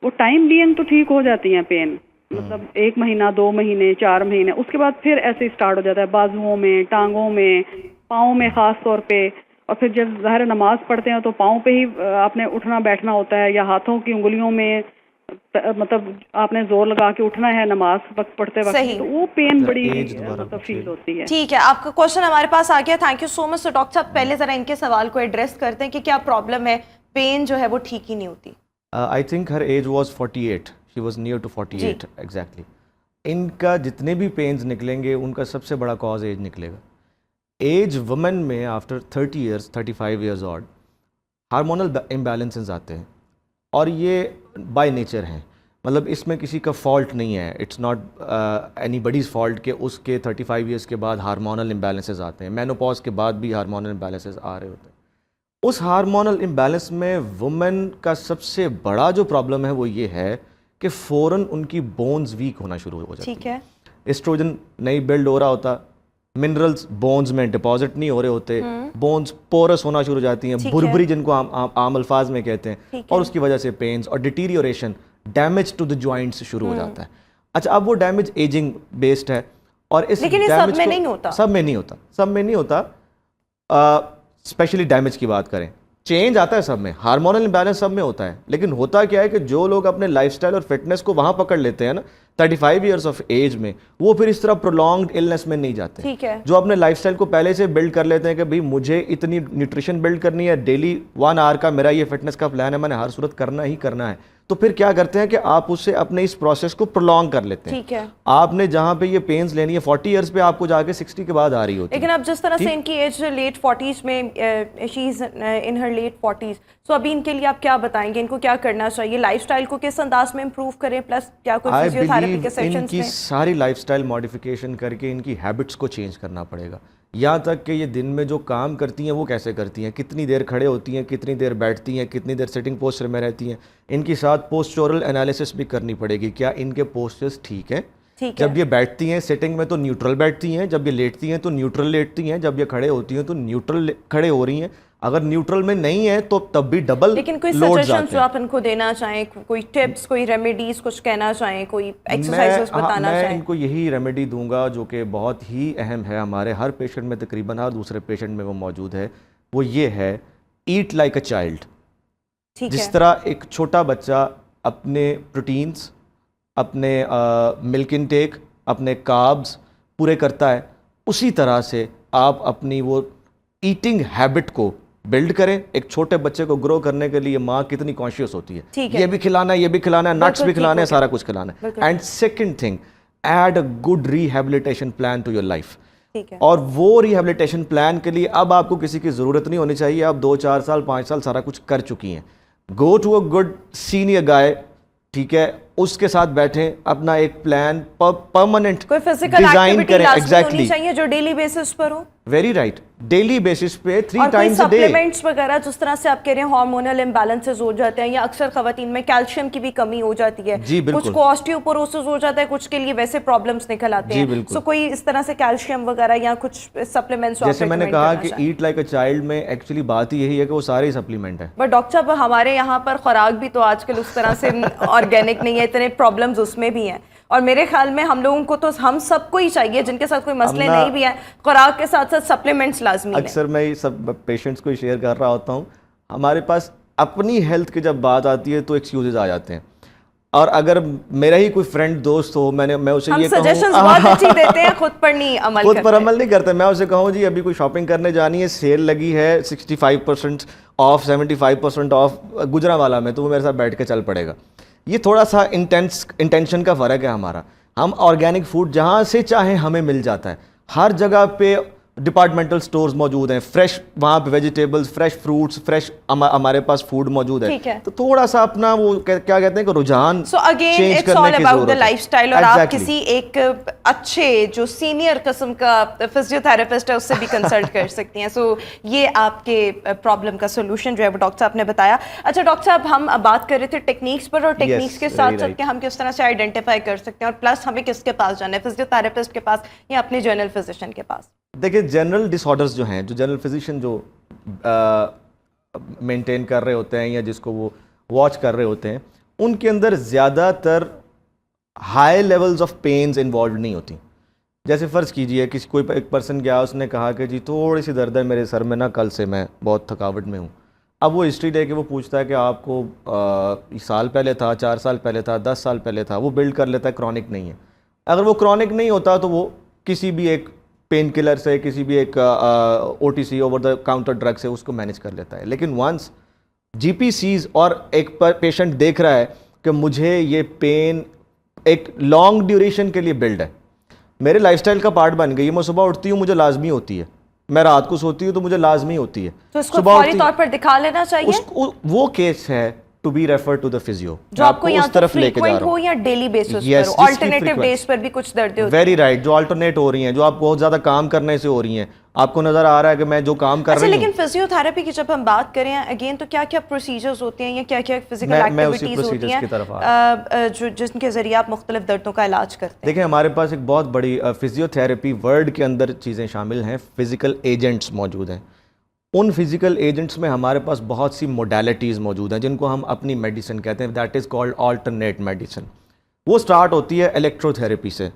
वो टाइम बीइंग तो ठीक हो जाती हैं पेन, मतलब 1 महीना 2 महीने 4 महीने, उसके बाद फिर ऐसे स्टार्ट हो जाता है बाजुओं में, टांगों में, पाँव में ख़ास तौर पे. और फिर जब ज़ाहिर नमाज पढ़ते हैं तो पाँव पे ही आपने उठना बैठना होता है, या हाथों की उंगलियों में मतलब आपने जोर लगा के उठना है नमाज वक्त पढ़ते वक्त, तो वो पेन बड़ी मतलब फील होती है. ठीक है, आपका क्वेश्चन हमारे पास आ गया, थैंक यू सो मच. तो डॉक्टर साहब पहले ज़रा इनके सवाल को एड्रेस करते हैं कि क्या प्रॉब्लम है, पेन जो है वो ठीक ही नहीं होती. I think her age was 48, she was near to 48 exactly. इनका जितने भी पेन्स निकलेंगे उनका सबसे बड़ा कॉज एज निकलेगा. एज वुमेन में after 30 years 35 years old hormonal imbalances आते हैं, और ये बाय नेचर हैं, मतलब इसमें किसी का फॉल्ट नहीं है. इट्स नॉट एनीबडीज़ फॉल्ट कि उसके 35 ईयर्स के बाद हार्मोनल इम्बैलेंसेस आते हैं. मेनोपॉज के बाद भी हार्मोनल इम्बैलेंसेस आ रहे होते हैं. उस हार्मोनल इम्बैलेंस में वुमेन का सबसे बड़ा जो प्रॉब्लम है वो ये है कि फ़ौरन उनकी बोन्स वीक होना शुरू हो जाती है. ठीक है, एस्ट्रोजन नहीं बिल्ड हो रहा होता, मिनरल्स बोन्स में डिपॉजिट नहीं हो रहे होते, बोन्स पोरस होना शुरू हो जाती हैं, बुरबरी जिनको आम अल्फाज में कहते हैं, और उसकी वजह से पेन्स और deterioration, damage to the joints शुरू हो जाता है. अच्छा, अब वो डैमेज एजिंग बेस्ड है, और इस लेकिन सब में नहीं होता. सब में नहीं होता, सब में नहीं होता. स्पेशली डैमेज की बात करें, चेंज आता है सब में, हार्मोनल इम्बैलेंस सब में होता है. लेकिन होता क्या है कि जो लोग अपने लाइफस्टाइल और फिटनेस को वहाँ पकड़ लेते हैं ना 35 ईयर्स ऑफ एज में, वो फिर इस तरह प्रोलॉन्ग्ड इलनेस में नहीं जाते. ठीक है, जो अपने लाइफस्टाइल को पहले से बिल्ड कर लेते हैं कि भाई मुझे इतनी न्यूट्रिशन बिल्ड करनी है, डेली 1 आवर का मेरा ये फिटनेस का प्लान है, मैंने हर सूरत करना ही करना है, तो फिर क्या करते हैं कि आप उससे अपने इस प्रोसेस को प्रोलॉन्ग कर लेते हैं. ठीक है, आपने जहाँ पे ये पेन्स लेनी है 40 ईयर्स पे, आपको जाके 60 के बाद आ रही होती है. लेकिन अब जिस तरह से इनकी एज लेट 40s में, she is in her late 40s, so अभी इनके लिए आप क्या बताएंगे, इनको क्या करना चाहिए, लाइफस्टाइल को किस अंदाज में इंप्रूव करें, प्लस क्या कोई फिजियोथेरेपी के सेशंस इनकी में सारी लाइफस्टाइल मॉडिफिकेशन करके इनकी हैबिट्स को चेंज करना पड़ेगा. यहाँ तक कि ये दिन में जो काम करती हैं वो कैसे करती हैं, कितनी देर खड़े होती हैं, कितनी देर बैठती हैं, कितनी देर सिटिंग पोस्चर में रहती हैं. इनकी साथ पोस्चरल एनालिसिस भी करनी पड़ेगी, क्या इनके पोस्चर्स ठीक हैं. जब ये बैठती हैं सिटिंग में तो न्यूट्रल बैठती हैं, जब ये लेटती हैं तो न्यूट्रल लेटती हैं, जब ये खड़े होती हैं तो न्यूट्रल खड़े हो रही हैं. अगर न्यूट्रल में नहीं है तो तब भी डबल. लेकिन कोई सजेशंस जो आप इनको देना चाहें, कोई टिप्स, कोई रेमेडीज कुछ कहना चाहें, कोई एक्सरसाइजेस बताना चाहें? मैं इनको यही रेमेडी दूंगा जो कि बहुत ही अहम है, हमारे हर पेशेंट में, तकरीबन हर दूसरे पेशेंट में वो मौजूद है. वो ये है, ईट लाइक अ चाइल्ड. जिस तरह एक छोटा बच्चा अपने प्रोटीन्स, अपने मिल्क इनटेक, अपने कार्ब्स पूरे करता है, उसी तरह से आप अपनी वो ईटिंग हैबिट को बिल्ड करें. एक छोटे बच्चे को ग्रो करने के लिए माँ कितनी कॉन्शियस होती है, ये भी खिलाना है, ये भी खिलाना है, नट्स भी खिलाना है, सारा कुछ खिलाना है. And second thing, add a good rehabilitation plan to your life. और वो रिहैबिलिटेशन प्लान के लिए अब आपको किसी की ज़रूरत नहीं होनी चाहिए, आप 2-4 साल 5 साल सारा कुछ कर चुकी हैं. Go to a good senior guy, ٹھیک ہے, اس کے ساتھ بیٹھیں, اپنا ایک پلان پرماننٹ کوئی فزیکل ڈیزائن ایکٹیویٹی کریں. لازمی ہونی ایگزیکٹلی, چاہیے جو ڈیلی بیسس پر ہو. ویری رائٹ, ڈیلی بیسس پہ 3 اور کوئی ٹائمز اے ڈے. سپلیمنٹس وغیرہ جس طرح سے آپ کہہ رہے ہیں ہارمونل امبیلنسز ہو جاتے ہیں, یا اکثر خواتین میں کیلشیم کی بھی کمی ہو جاتی ہے, جی بالکل, کچھ کو آسٹیوپوروسس ہو جاتا ہے, کچھ کے لیے ویسے پرابلمس نکل آتے ہیں. سو کوئی اس طرح سے کیلشیم وغیرہ یا کچھ سپلیمنٹس, جیسے میں نے کہا کہ ایٹ لائک اے چائلڈ میں ایکچولی بات یہی ہے کہ وہ سارے سپلیمنٹ ہیں. بٹ ڈاکٹر صاحب ہمارے یہاں پر خوراک بھی تو آج کل اس طرح سے آرگینک نہیں ہے, اتنے پرابلمز اس میں بھی ہیں. اور میرے خیال میں ہم لوگوں کو تو, ہم سب کو ہی چاہیے جن کے ساتھ کوئی مسئلے نہیں بھی ہیں, خوراک کے ساتھ ساتھ سپلیمنٹس لازمی ہیں. اکثر میں سب پیشنٹس کو شیئر کر رہا ہوتا ہوں, ہمارے پاس اپنی ہیلتھ کی جب بات آتی ہے تو ایکسکیوزز آ جاتے ہیں. اور اگر میرا ہی کوئی فرینڈ دوست ہو, میں اسے یہ کہوں, سجیشنز بہت اچھی دیتے ہیں, خود پر نہیں عمل خود پر عمل نہیں کرتے. میں اسے کہوں جی ابھی کوئی شاپنگ کرنے جانی ہے, سیل لگی ہے 65% آف 75% آف گجرانوالہ میں, تو وہ میرے ساتھ بیٹھ کے چل پڑے گا. یہ تھوڑا سا انٹینشن کا فرق ہے ہمارا. ہم آرگینک فوڈ جہاں سے چاہیں ہمیں مل جاتا ہے, ہر جگہ پہ ڈپارٹمنٹل سٹورز موجود ہیں, فریش وہاں پہ ویجیٹیبلز, فریش فروٹس, فریش ہمارے پاس فوڈ موجود ہے. تو تھوڑا سا اپنا وہ کیا کہتے ہیں کہ رجحان چینج کرنے کی ضرورت ہے. لائف سٹائل, اور آپ کسی ایک اچھے جو سینئر قسم کا فزیو تھراپسٹ ہے اس سے بھی کنسلٹ کر سکتی ہیں. سو یہ آپ کے پرابلم کا سولوشن جو ہے وہ ڈاکٹر صاحب نے بتایا. اچھا ڈاکٹر صاحب, ہم بات کر رہے تھے ٹیکنیکس پر, اور ٹیکنیکس کے ساتھ ساتھ کہ ہم کس طرح سے آئیڈینٹیفائی کر سکتے ہیں, اور پلس ہمیں کس کے پاس جانا ہے, فزیو تھراپسٹ کے پاس یا اپنے جنرل فزیشین کے پاس؟ دیکھیں جنرل ڈس آرڈرز جو ہیں, جو جنرل فزیشین جو مینٹین کر رہے ہوتے ہیں یا جس کو وہ واچ کر رہے ہوتے ہیں, ان کے اندر زیادہ تر high levels of pains involved نہیں ہوتی. جیسے فرض کیجئے کوئی ایک پرسن گیا, اس نے کہا کہ جی تھوڑی سی درد ہے میرے سر میں نا, کل سے میں بہت تھکاوٹ میں ہوں. اب وہ ہسٹری لے کے وہ پوچھتا ہے کہ آپ کو سال پہلے تھا, 4 سال پہلے تھا, 10 سال پہلے تھا, وہ بلڈ کر لیتا ہے کرونک نہیں ہے. اگر وہ کرونک نہیں ہوتا تو وہ کسی بھی ایک پین کلر سے, کسی بھی ایک O T C over the counter drug سے اس کو مینیج کر لیتا ہے. لیکن ونس جی پی سیز اور ایک پیشنٹ دیکھ رہا ہے کہ مجھے یہ پین ایک لانگ ڈیوریشن کے لیے بلڈ ہے, میرے لائف سٹائل کا پارٹ بن گئی ہے, میں صبح اٹھتی ہوں مجھے لازمی ہوتی ہے, میں رات کو سوتی ہوں تو مجھے لازمی ہوتی ہے, تو اس کو فوری طور پر دکھا لینا چاہیے. وہ کیس ہے to be refer to the physio, جو آپ کو یہاں تو فریکوینٹ ہو یا ڈیلی بیسس پر ہو, آلٹرنیٹیو ڈیز پر بھی کچھ دردیں ہوتی ہیں. ویری رائٹ, جو آلٹرنیٹ ہو رہی ہیں, جو آپ بہت زیادہ کام کرنے سے ہو رہی ہیں, آپ کو نظر آ رہا ہے کہ میں جو کام کر رہی ہوں. لیکن فزیو تھراپی کی جب ہم بات کریں اگین, تو کیا کیا پروسیجرز ہوتے ہیں یا کیا کیا فزیکل ایکٹیویٹیز ہوتی ہیں جو جن کے ذریعے آپ مختلف دردوں کا علاج کرتے ہیں؟ دیکھیں ہمارے پاس ایک بہت بڑی فزیو تھراپی ورڈ کے اندر چیزیں شامل ہیں, فزیکل ایجنٹس موجود ہیں. ان فزیکل ایجنٹس میں ہمارے پاس بہت سی موڈیلٹیز موجود ہیں جن کو ہم اپنی میڈیسن کہتے ہیں, that is called alternate medicine. وہ سٹارٹ ہوتی ہے الیکٹرو تھراپی سے.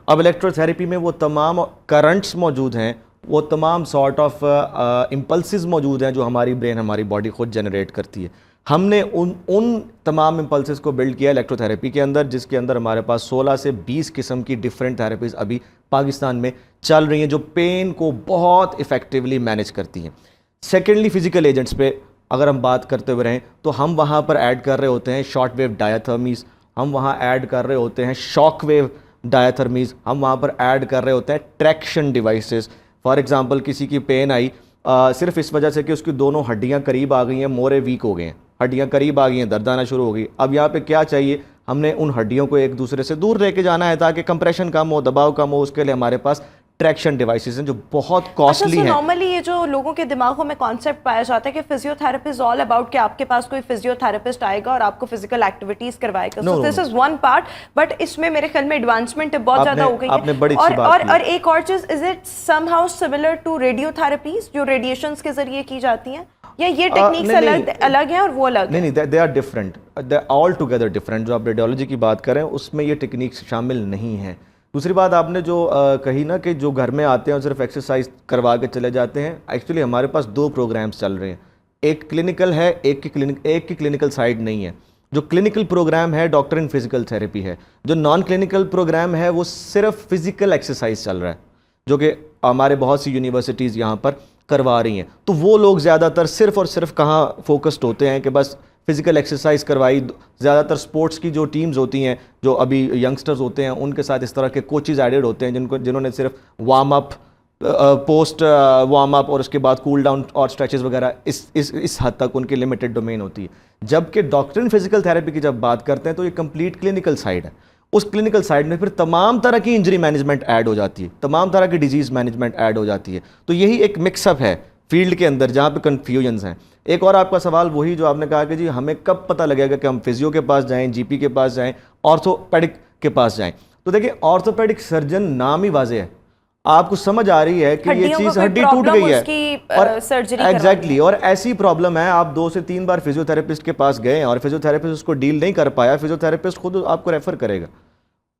اب الیکٹرو تھراپی میں وہ تمام کرنٹس موجود ہیں, وہ تمام سارٹ آف امپلسز موجود ہیں جو ہماری برین, ہماری باڈی خود جنریٹ کرتی ہے. ہم نے ان تمام امپلسز کو بلڈ کیا الیکٹرو تھراپی کے اندر, جس کے اندر ہمارے پاس 16 سے 20 قسم کی ڈفرینٹ تھراپیز ابھی پاکستان میں چل رہی ہیں جو پین کو بہت افیکٹولی مینیج کرتی ہیں. سیکنڈلی فزیکل ایجنٹس پہ اگر ہم بات کرتے ہوئے رہیں تو ہم وہاں پر ایڈ کر رہے ہوتے ہیں شارٹ ویو ڈایاتھرمیز, ہم وہاں ایڈ کر رہے ہوتے ہیں شاک ویو ڈایاتھرمیز, ہم وہاں پر ایڈ کر رہے ہوتے ہیں ٹریکشن ڈیوائسز. فار ایگزامپل کسی کی پین آئی صرف اس وجہ سے کہ اس کی دونوں ہڈیاں قریب آ گئی ہیں, مورے ویک ہو گئے ہیں, ہڈیاں قریب آ گئی ہیں, درد آنا شروع ہو گئی. اب یہاں پہ کیا چاہیے, ہم نے ان ہڈیوں کو ایک دوسرے سے دور لے کے جانا ہے تاکہ کمپریشن کم ہو, دباؤ کم ہو. اس کے لیے ہمارے پاس ٹریکشن ڈیوائسز ہیں جو بہت کاسٹلی ہیں. نارملی یہ جو لوگوں کے دماغوں میں کانسیپٹ پایا جاتا ہے کہ physio therapy is all about کہ آپ کے پاس کوئی فزیو تھراپسٹ آئے گا اور آپ کو فزیکل ایکٹیویٹیز کروائے گا. سو this is one part, but اس میں میرے خیال میں ایڈوانسمنٹ بہت زیادہ ہو گئی ہے. اور ایک اور چیز, is it somehow similar to radio therapies جو ریڈیشنز کے ذریعے کی جاتی ہیں, یا یہ ٹیکنیکس الگ ہیں اور وہ الگ؟ نہیں, they are different, they all together different. جو آپ ریڈیولوجی کی بات کریں اس میں یہ ٹیکنیکس شامل نہیں ہیں. دوسری بات آپ نے جو کہی نا کہ جو گھر میں آتے ہیں اور صرف ایکسرسائز کروا کے چلے جاتے ہیں, ایکچولی ہمارے پاس 2 پروگرامز چل رہے ہیں. ایک کلینکل ہے, ایک کی کلینکل سائڈ نہیں ہے. جو کلینکل پروگرام ہے ڈاکٹر ان فزیکل تھراپی ہے. جو نان کلینکل پروگرام ہے وہ صرف فزیکل ایکسرسائز چل رہا ہے جو کہ ہمارے بہت سی یونیورسٹیز یہاں پر کروا رہی ہیں. تو وہ لوگ زیادہ تر صرف اور صرف کہاں فوکسڈ ہوتے ہیں کہ بس فزیکل ایکسرسائز کروائی. زیادہ تر سپورٹس کی جو ٹیمز ہوتی ہیں, جو ابھی ینگسٹرز ہوتے ہیں, ان کے ساتھ اس طرح کے کوچز ایڈڈ ہوتے ہیں جنہوں نے صرف warm up post warm up और उसके बाद कूल डाउन और स्ट्रेचेस वगैरह इस हद तक उनकी लिमिटेड डोमेन होती है. जबकि डॉक्टर इन फिजिकल थेरेपी की जब बात करते हैं तो ये कंप्लीट क्लिनिकल साइड है. उस क्लिनिकल साइड में फिर तमाम तरह की इंजरी मैनेजमेंट ऐड हो जाती है, तमाम तरह की डिजीज़ मैनेजमेंट ऐड हो जाती है. तो यही एक मिक्सअप है फील्ड के अंदर जहाँ पे कन्फ्यूजन्स हैं. एक और आपका सवाल वही जो आपने कहा कि जी हमें कब पता लगेगा कि हम फिजियो के पास जाएं, जीपी के पास जाएं, ऑर्थोपेडिक के पास जाएं. तो देखिए ऑर्थोपेडिक सर्जन नाम ही वाज़ेह है, आपको समझ आ रही है कि ये चीज़ हड्डी टूट गई है और सर्जरी एग्जैक्टली और ऐसी प्रॉब्लम है. आप 2 से 3 बार फिजियोथेरेपिस्ट के पास गए और फिजियोथेरेपिस्ट उसको डील नहीं कर पाया, फिजियोथेरेपिस्ट खुद आपको रेफर करेगा.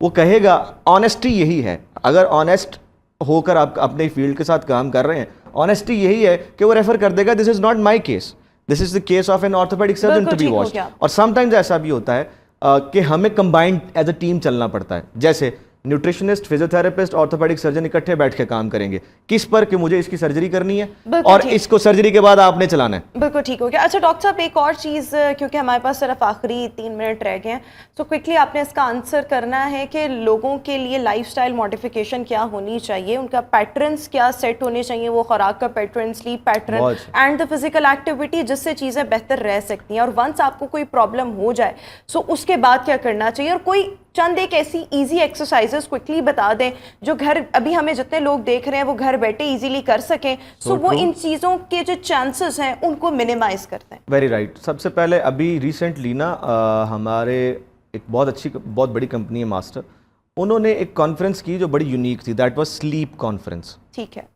वो कहेगा, ऑनेस्टी यही है, अगर ऑनेस्ट होकर आप अपने फील्ड के साथ काम कर रहे हैं, ऑनेस्टी यही है कि वो रेफर कर देगा, this is not my case, this is the case of an orthopaedic surgeon to be watched. और समटाइम्स ऐसा भी होता है कि हमें कंबाइंड एज अ टीम चलना पड़ता है. जैसे न्यूट्रिशनिस्ट, फिजियोथेरेपिस्ट, ऑर्थोपेडिक सर्जन इकट्ठे बैठ के काम करेंगे. किस पर कि मुझे इसकी सर्जरी करनी है और इसको सर्जरी के बाद आपने चलाना है. बिल्कुल ठीक हो गया. अच्छा डॉक्टर साहब, एक और चीज़, क्योंकि हमारे पास सिर्फ आखिरी 3 मिनट रह गए हैं, तो क्विकली आपने इसका आंसर करना है कि लोगों के लिए लाइफस्टाइल मॉडिफिकेशन क्या होनी चाहिए, उनका पैटर्न्स क्या सेट होने चाहिए, वो खुराक का pattern, sleep pattern and the physical activity, जिससे चीज़ें बेहतर रह सकती हैं. और वंस आपको कोई प्रॉब्लम हो जाए सो उसके बाद क्या करना चाहिए, और कोई चंद एक ऐसी इजी एक्सरसाइजेस क्विकली बता दें जो घर, अभी हमें जितने लोग देख रहे हैं वो घर बैठे इजीली कर सकें, सो वो इन चीज़ों के जो चांसेस हैं उनको मिनिमाइज करते हैं. Very right. सबसे पहले अभी रिसेंटली ना हमारे एक बहुत बड़ी कंपनी है मास्टर, उन्होंने एक कॉन्फ्रेंस की जो बड़ी यूनिक थी. That was sleep conference. ठीक है.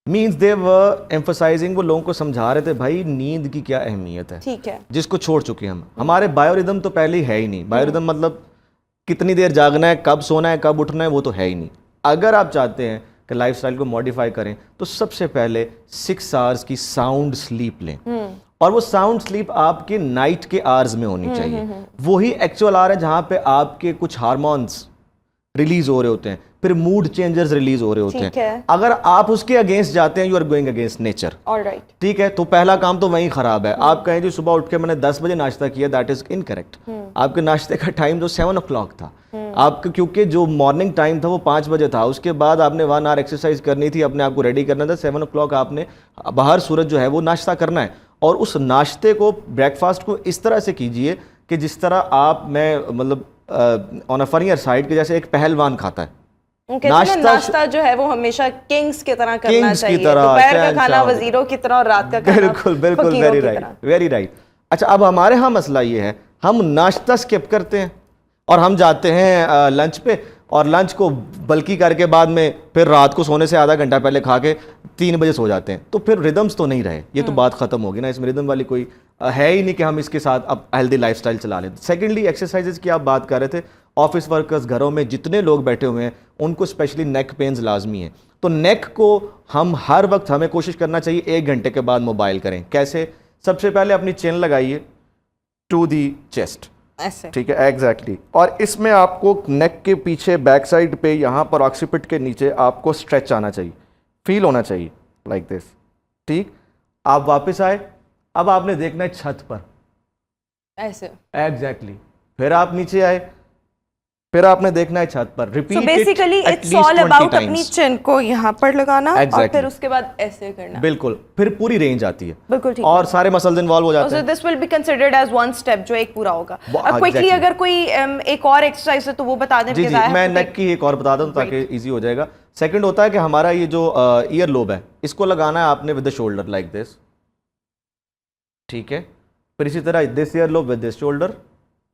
मीन्स दे वर एम्फोसाइजिंग, वो लोगों को समझा रहे थे भाई नींद की क्या अहमियत है. ठीक है. जिसको छोड़ चुके हम. हमारे बायोरिदम तो पहले ही है ही नहीं. बायोरिदम मतलब कितनी देर जागना है, कब सोना है, कब उठना है, वो तो है ही नहीं. अगर आप चाहते हैं कि लाइफस्टाइल को मॉडिफाई करें तो सबसे पहले 6 आवर्स की साउंड स्लीप लें. और वो साउंड स्लीप आपके नाइट के आवर्स में होनी चाहिए. वही एक्चुअल आवर है जहाँ पे आपके कुछ हार्मोन्स रिलीज हो रहे होते हैं, फिर मूड चेंजर्स रिलीज हो रहे होते हैं. अगर आप उसके अगेंस्ट जाते हैं, you are going against nature. Alright. ठीक है, तो पहला काम तो वहीं खराब है. आप कहें जी सुबह उठ के मैंने 10 बजे नाश्ता किया, दैट इज इनकरेक्ट. आपके नाश्ते का टाइम जो 7 o'clock था, आपका क्योंकि जो मॉर्निंग टाइम था वो 5 बजे था. उसके बाद आपने 1 hour एक्सरसाइज करनी थी, अपने आप को रेडी करना था. 7 o'clock आपने बाहर सूरज जो है वो नाश्ता करना है. और उस नाश्ते को, ब्रेकफास्ट को इस तरह से कीजिए कि जिस तरह मतलब ऑन अ फनियर साइड के जैसे एक पहलवान खाता है. नाश्ता जो है वो हमेशा किंग्स की तरह करना चाहिए. दोपहर का खाना वजीरों की तरह और रात का खाना बिल्कुल वेरी राइट. अच्छा, अब हमारे यहाँ मसला ये है, हम नाश्ता स्किप करते हैं और हम जाते हैं लंच पे, और लंच को बल्कि करके बाद में फिर रात को सोने से आधा घंटा पहले खा के 3 बजे सो जाते हैं. तो फिर रिदम्स तो नहीं रहे. ये तो बात खत्म होगी ना, इसमें रिदम वाली कोई है ही नहीं कि हम इसके साथ अब हेल्दी लाइफस्टाइल चला लें. सेकेंडली, एक्सरसाइजेज की आप बात कर रहे थे. ऑफिस वर्कर्स, घरों में जितने लोग बैठे हुए हैं उनको स्पेशली नेक पेन्स लाजमी है. तो नेक को हम हर वक्त, हमें कोशिश करना चाहिए 1 घंटे के बाद मोबाइल करें. कैसे? सबसे पहले अपनी चेन लगाइए टू दी चेस्ट. ऐसे. ठीक है, एग्जैक्टली. और इसमें आपको नेक के पीछे बैक साइड पे, यहाँ पर ऑक्सीपिट के नीचे आपको स्ट्रेच आना चाहिए, फील होना चाहिए लाइक दिस. ठीक. आप वापस आए, अब आपने देखना है छत पर ऐसे. एग्जैक्टली. फिर आप नीचे आए, फिर आपने देखना है छत पर. Repeat. So basically it's all about अपनी चिन को यहाँ पर लगाना और फिर उसके बाद ऐसे करना. बिल्कुल, फिर पूरी रेंज आती है. बिल्कुल ठीक. और सारे मसल्स इन्वॉल्व हो जाते हैं. So this will be considered as one step जो एक पूरा होगा. अब क्विकली अगर कोई एक और एक्सरसाइज है तो वो बता दें. जी, मैं नेक की एक और बता दूं ताकि इजी हो जाएगा. सेकंड होता है कि हमारा ये जो ईयर लोब है, इसको लगाना है आपने with the shoulder like this. ठीक है. फिर इसी तरह this ear lobe with this shoulder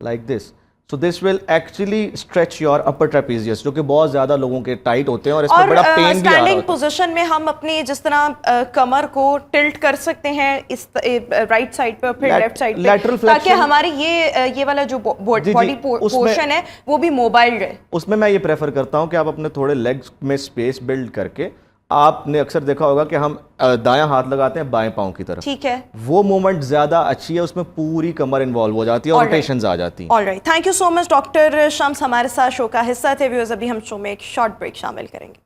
like this. So this will actually stretch your upper trapezius, जो कि बहुत ज़्यादा लोगों के टाइट होते हैं और इसमें बड़ा पेन भी आ रहा है. स्टैंडिंग पोजीशन में हम अपने जिस तरह कमर को टिल्ट कर सकते हैं इस राइट साइड पे और फिर लेफ्ट साइड पे, ताकि हमारी ये वाला जो बॉडी पोर्शन है वो भी मोबाइल रहे. उसमें मैं ये प्रेफर करता हूँ कि आप अपने थोड़े लेग्स में स्पेस बिल्ड करके, आपने अक्सर देखा होगा कि हम दायां हाथ लगाते हैं बाएं पांव की तरफ. ठीक है. वो मूवमेंट ज्यादा अच्छी है, उसमें पूरी कमर इन्वॉल्व हो जाती है और रोटेशंस आ जाती हैं. Alright, thank you so much doctor Shams हमारे साथ शो का हिस्सा थे. व्यूअर्स, अभी हम शो में एक शॉर्ट ब्रेक शामिल करेंगे.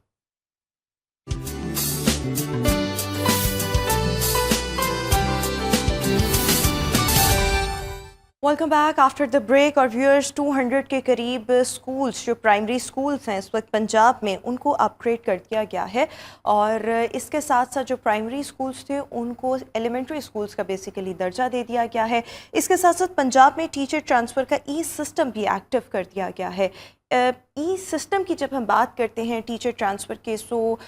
Welcome back after the break. और व्यूअर्स 200 के करीब स्कूल्स जो प्राइमरी स्कूल्स हैं इस वक्त पंजाब में उनको अपग्रेड कर दिया गया है और इसके साथ साथ जो प्राइमरी स्कूल्स थे उनको एलिमेंट्री स्कूल्स का बेसिकली दर्जा दे दिया गया है। इसके साथ साथ पंजाब में टीचर ट्रांसफ़र का ई सिस्टम भी एक्टिव कर दिया गया है। ई सिस्टम की जब हम बात करते हैं टीचर ट्रांसफ़र के, सो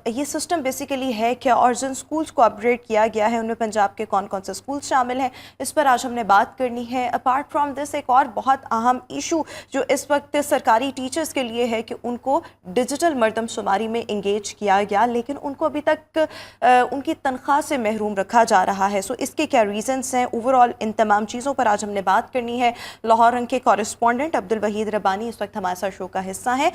ये सिस्टम बेसिकली है क्या और जिन स्कूल्स को अपग्रेड किया गया है उनमें पंजाब के कौन कौन से स्कूल शामिल हैं, इस पर आज हमने बात करनी है। अपार्ट फ्रॉम दिस एक और बहुत अहम इशू जो इस वक्त सरकारी टीचर्स के लिए है कि उनको डिजिटल मरदमशुमारी में इंगेज किया गया लेकिन उनको अभी तक उनकी तनख्वाह से महरूम रखा जा रहा है। सो इसके क्या रीज़न्स हैं, ओवरऑल इन तमाम चीज़ों पर आज हमने बात करनी है। लाहौर रंग के कॉरेस्पॉन्डेंट अब्दुल वहीद रब्बानी इस वक्त हमारे साथ शो का हिस्सा है।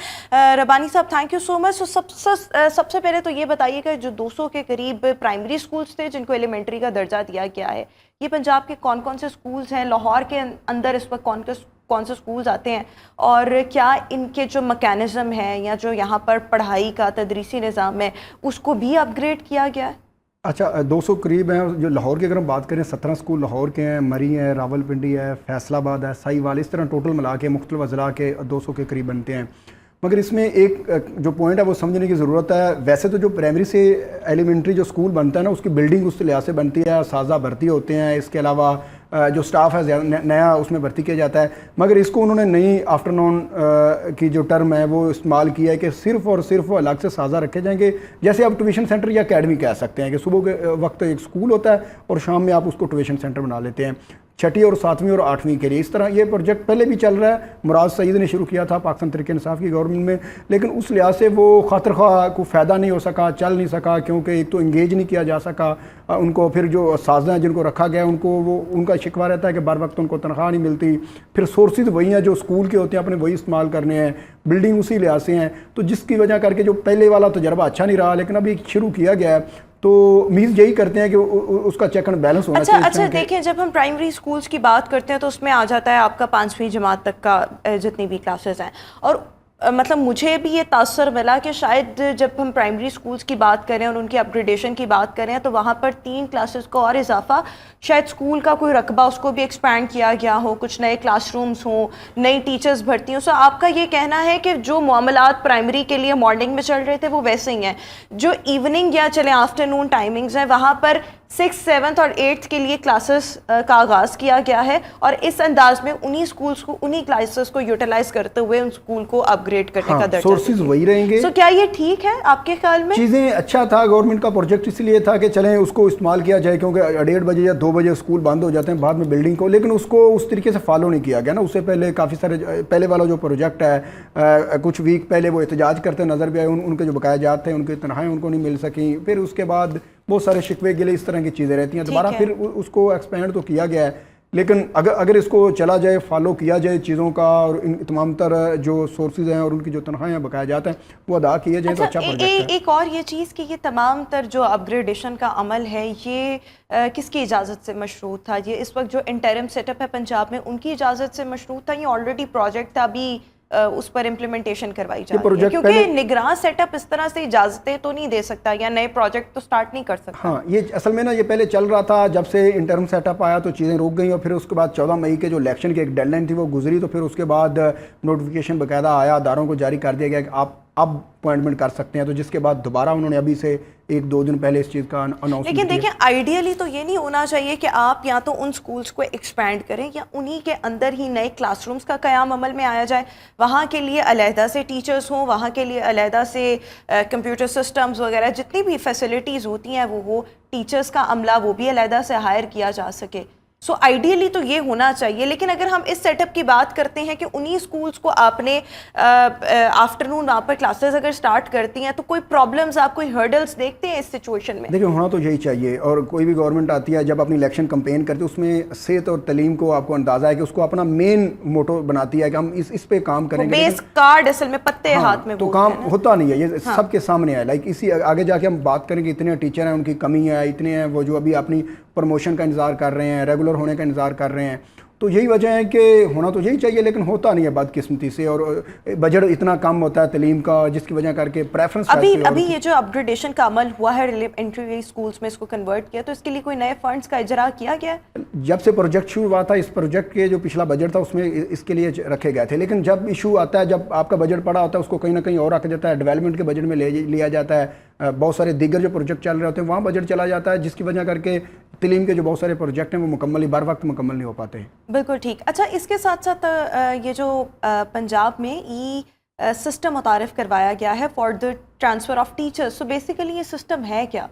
रब्बानी साहब थैंक यू सो मच। सबसे पहले तो ये बताइएगा जो 200 के करीब प्राइमरी स्कूल्स थे जिनको एलिमेंट्री का दर्जा दिया गया है, ये पंजाब के कौन कौन से स्कूल्स हैं, लाहौर के अंदर इस वक्त कौन से स्कूल्स आते हैं और क्या इनके जो मैकेनिज़्म है या जो यहाँ पर पढ़ाई का तदरीसी निज़ाम है उसको भी अपग्रेड किया गया है? अच्छा, 200 करीब हैं। जो लाहौर की अगर हम बात करें 17 स्कूल लाहौर के हैं, मरी है, रावलपिंडी है, फैसलाबाद है, साहिवाल, इस तरह टोटल मिला के मुख्तलिफ अजला के 200 के करीब बनते हैं। मगर इसमें एक जो पॉइंट है वो समझने की ज़रूरत है। वैसे तो जो प्राइमरी से एलिमेंट्री जो स्कूल बनता है ना उसकी बिल्डिंग उस लिहाज से बनती है, साजा भर्ती होते हैं, इसके अलावा जो स्टाफ है नया उसमें भर्ती किया जाता है। मगर इसको उन्होंने नई आफ्टरनून की जो टर्म है वो इस्तेमाल किया है कि सिर्फ़ और सिर्फ अलग से साजा रखे जाएंगे। जैसे आप ट्यूशन सेंटर या अकेडमी कह सकते हैं कि सुबह के वक्त एक स्कूल होता है और शाम में आप उसको ट्यूशन सेंटर बना लेते हैं, 6ठी और 7वीं और 8वीं के लिए। इस तरह ये प्रोजेक्ट पहले भी चल रहा है, मुराद सईद ने शुरू किया था पाकिस्तान तहरीक इंसाफ की गवर्नमेंट में, लेकिन उस लिहाज से वो खातिर ख्वाह को फ़ायदा नहीं हो सका, चल नहीं सका, क्योंकि एक तो इंगेज नहीं किया जा सका उनको। फिर जो साजा जिनको रखा गया उनको वो उनका शिकवा रहता है कि बार वक्त उनको तनख्वाह नहीं मिलती। फिर सोर्सेज वही हैं जो स्कूल के होते हैं, अपने वही इस्तेमाल करने हैं, बिल्डिंग उसी लिहाज से हैं, तो जिसकी वजह करके जो पहले वाला तजर्बा अच्छा नहीं रहा लेकिन अभी शुरू किया गया है तो उम्मीद यही करते हैं कि उसका चेक एंड बैलेंस होना चाहिए। अच्छा देखें, जब हम प्राइमरी स्कूल्स की बात करते हैं तो उसमें आ जाता है आपका 5वीं जमात तक का जितनी भी क्लासेस हैं और मतलब मुझे भी ये तासर मिला कि शायद जब हम प्राइमरी स्कूल्स की बात करें और उनकी अपग्रेडेशन की बात करें तो वहाँ पर 3 क्लासेस का और इजाफा, शायद स्कूल का कोई रकबा उसको भी एक्सपैंड किया गया हो, कुछ नए क्लासरूम्स हों, नई टीचर्स भर्ती हों। सो आपका ये कहना है कि जो मामलात प्राइमरी के लिए मॉर्निंग में चल रहे थे वो वैसे ही हैं, जो इवनिंग या चले आफ्टरनून टाइमिंग्स हैं वहाँ पर 6th, 7th और 8th के लिए क्लासेस का आगाज़ किया गया है और इस अंदाज में उन्हीं स्कूल्स को उन्हीं क्लासेस को यूटिलाइज करते हुए उन स्कूल को अपग्रेड करने का दर्जा सोर्सेज वही रहेंगे। सो क्या ये ठीक है आपके ख्याल में? चीज़ें अच्छा था, गवर्नमेंट का प्रोजेक्ट इसलिए था कि चलें उसको इस्तेमाल किया जाए, क्योंकि 1:30 बजे या 2 बजे स्कूल बंद हो जाते हैं बाद में बिल्डिंग को, लेकिन उसको उस तरीके से फॉलो नहीं किया गया ना। उससे पहले काफ़ी सारे पहले वाला जो प्रोजेक्ट है कुछ वीक पहले वो एहतजाज करते नज़र भी आए, उनके जो बकाया जात थे उनकी तनख्वाहें उनको नहीं मिल सकी। फिर उसके बाद बहुत सारे शिकवे गिले इस तरह की चीज़ें रहती हैं, दोबारा फिर उसको एक्सपेंड तो किया गया है, लेकिन अगर इसको चला जाए, फॉलो किया जाए चीज़ों का और इन तमाम तर जो सोर्सेज हैं और उनकी जो तनख्वाहें बकाया जाते हैं वो अदा किए जाए तो अच्छा प्रोजेक्ट है। एक और ये चीज़ कि ये तमाम तर जो अपग्रेडेशन का अमल है ये किसकी इजाज़त से मशरूत था? ये इस वक्त जो इंटरिम सेटअप है पंजाब में उनकी इजाज़त से मशरूत था, ये ऑलरेडी प्रोजेक्ट था, अभी उस पर इम्प्लीमेंटेशन करवाई जा रही है? क्योंकि निगरान सेटअप इस तरह से इजाजतें तो नहीं दे सकता या नए प्रोजेक्ट तो स्टार्ट नहीं कर सकता। हाँ, ये असल में ना ये पहले चल रहा था, जब से इंटर्म सेटअप आया तो चीज़ें रुक गई और फिर उसके बाद 14 मई के जो इलेक्शन की एक डेडलाइन थी वो गुजरी, तो फिर उसके बाद नोटिफिकेशन बाकायदा आया, अदारों को जारी कर दिया गया कि आप अब अपॉइंटमेंट कर सकते हैं, तो जिसके बाद दोबारा उन्होंने अभी से 1-2 दिन पहले इस चीज़ का अनाउंसमेंट। लेकिन देखिए आइडियली तो ये नहीं होना चाहिए कि आप या तो उन स्कूल्स को एक्सपैंड करें या उन्हीं के अंदर ही नए क्लासरूम्स का क़याम अमल में आया जाए, वहाँ के लिए अलहदा से टीचर्स हों, वहाँ के लिए अलहदा से कंप्यूटर सिस्टम्स वगैरह जितनी भी फैसिलिटीज़ होती हैं वो हो, टीचर्स का अमला वो भी अलहदा से हायर किया जा सके। सो आइडियली तो ये होना चाहिए। लेकिन अगर हम इस सेटअप की बात करते हैं कि उन्हीं स्कूल्स को आपने आफ्टरनून वहाँ पर क्लासेस अगर स्टार्ट करती हैं तो कोई प्रॉब्लम्स, आप कोई हर्डल्स देखते हैं इस सिचुएशन में? देखिए होना तो यही चाहिए, और कोई भी गवर्नमेंट आती है जब अपनी इलेक्शन कंपेन करती है उसमें सेहत और तलीम को आपको अंदाजा है कि उसको अपना मेन मोटो बनाती है कि हम इस पे काम करेंगे। बेस कार्ड असल में पत्ते हाथ में तो काम होता नहीं है, ये सबके सामने है। लाइक इसी आगे जाके हम बात करेंगे, इतने टीचर हैं उनकी कमी है, इतने हैं वो जो अभी अपनी प्रमोशन का इंतज़ार कर रहे हैं, रेगुलर होने का इंतज़ार कर रहे हैं, تو یہی وجہ ہے کہ ہونا تو یہی چاہیے لیکن ہوتا نہیں ہے بدقسمتی سے, اور بجٹ اتنا کم ہوتا ہے تعلیم کا جس کی وجہ کر کے پریفرنس. ابھی یہ جو اپ گریڈیشن کا عمل ہوا ہے انٹری اسکولس میں اس کو کنورٹ کیا, تو اس کے لیے کوئی نئے فنڈز کا اجرا کیا گیا ہے؟ جب سے پروجیکٹ شروع ہوا تھا, اس پروجیکٹ کے جو پچھلا بجٹ تھا اس میں اس کے لیے رکھے گئے تھے, لیکن جب ایشو آتا ہے, جب آپ کا بجٹ پڑا ہوتا ہے اس کو کہیں نہ کہیں اور رکھا جاتا ہے, ڈیولپمنٹ کے بجٹ میں لیا جاتا ہے, بہت سارے دیگر جو پروجیکٹ چل رہے ہوتے ہیں وہاں بجٹ چلا جاتا ہے, جس کی وجہ کر کے تعلیم کے جو بہت سارے پروجیکٹ ہیں وہ مکمل بر وقت مکمل نہیں ہو پاتے ہیں. بالکل ٹھیک. اچھا, اس کے ساتھ ساتھ یہ جو پنجاب میں ای سسٹم متعارف کروایا گیا ہے for the transfer of teachers, so basically یہ سسٹم ہے کیا؟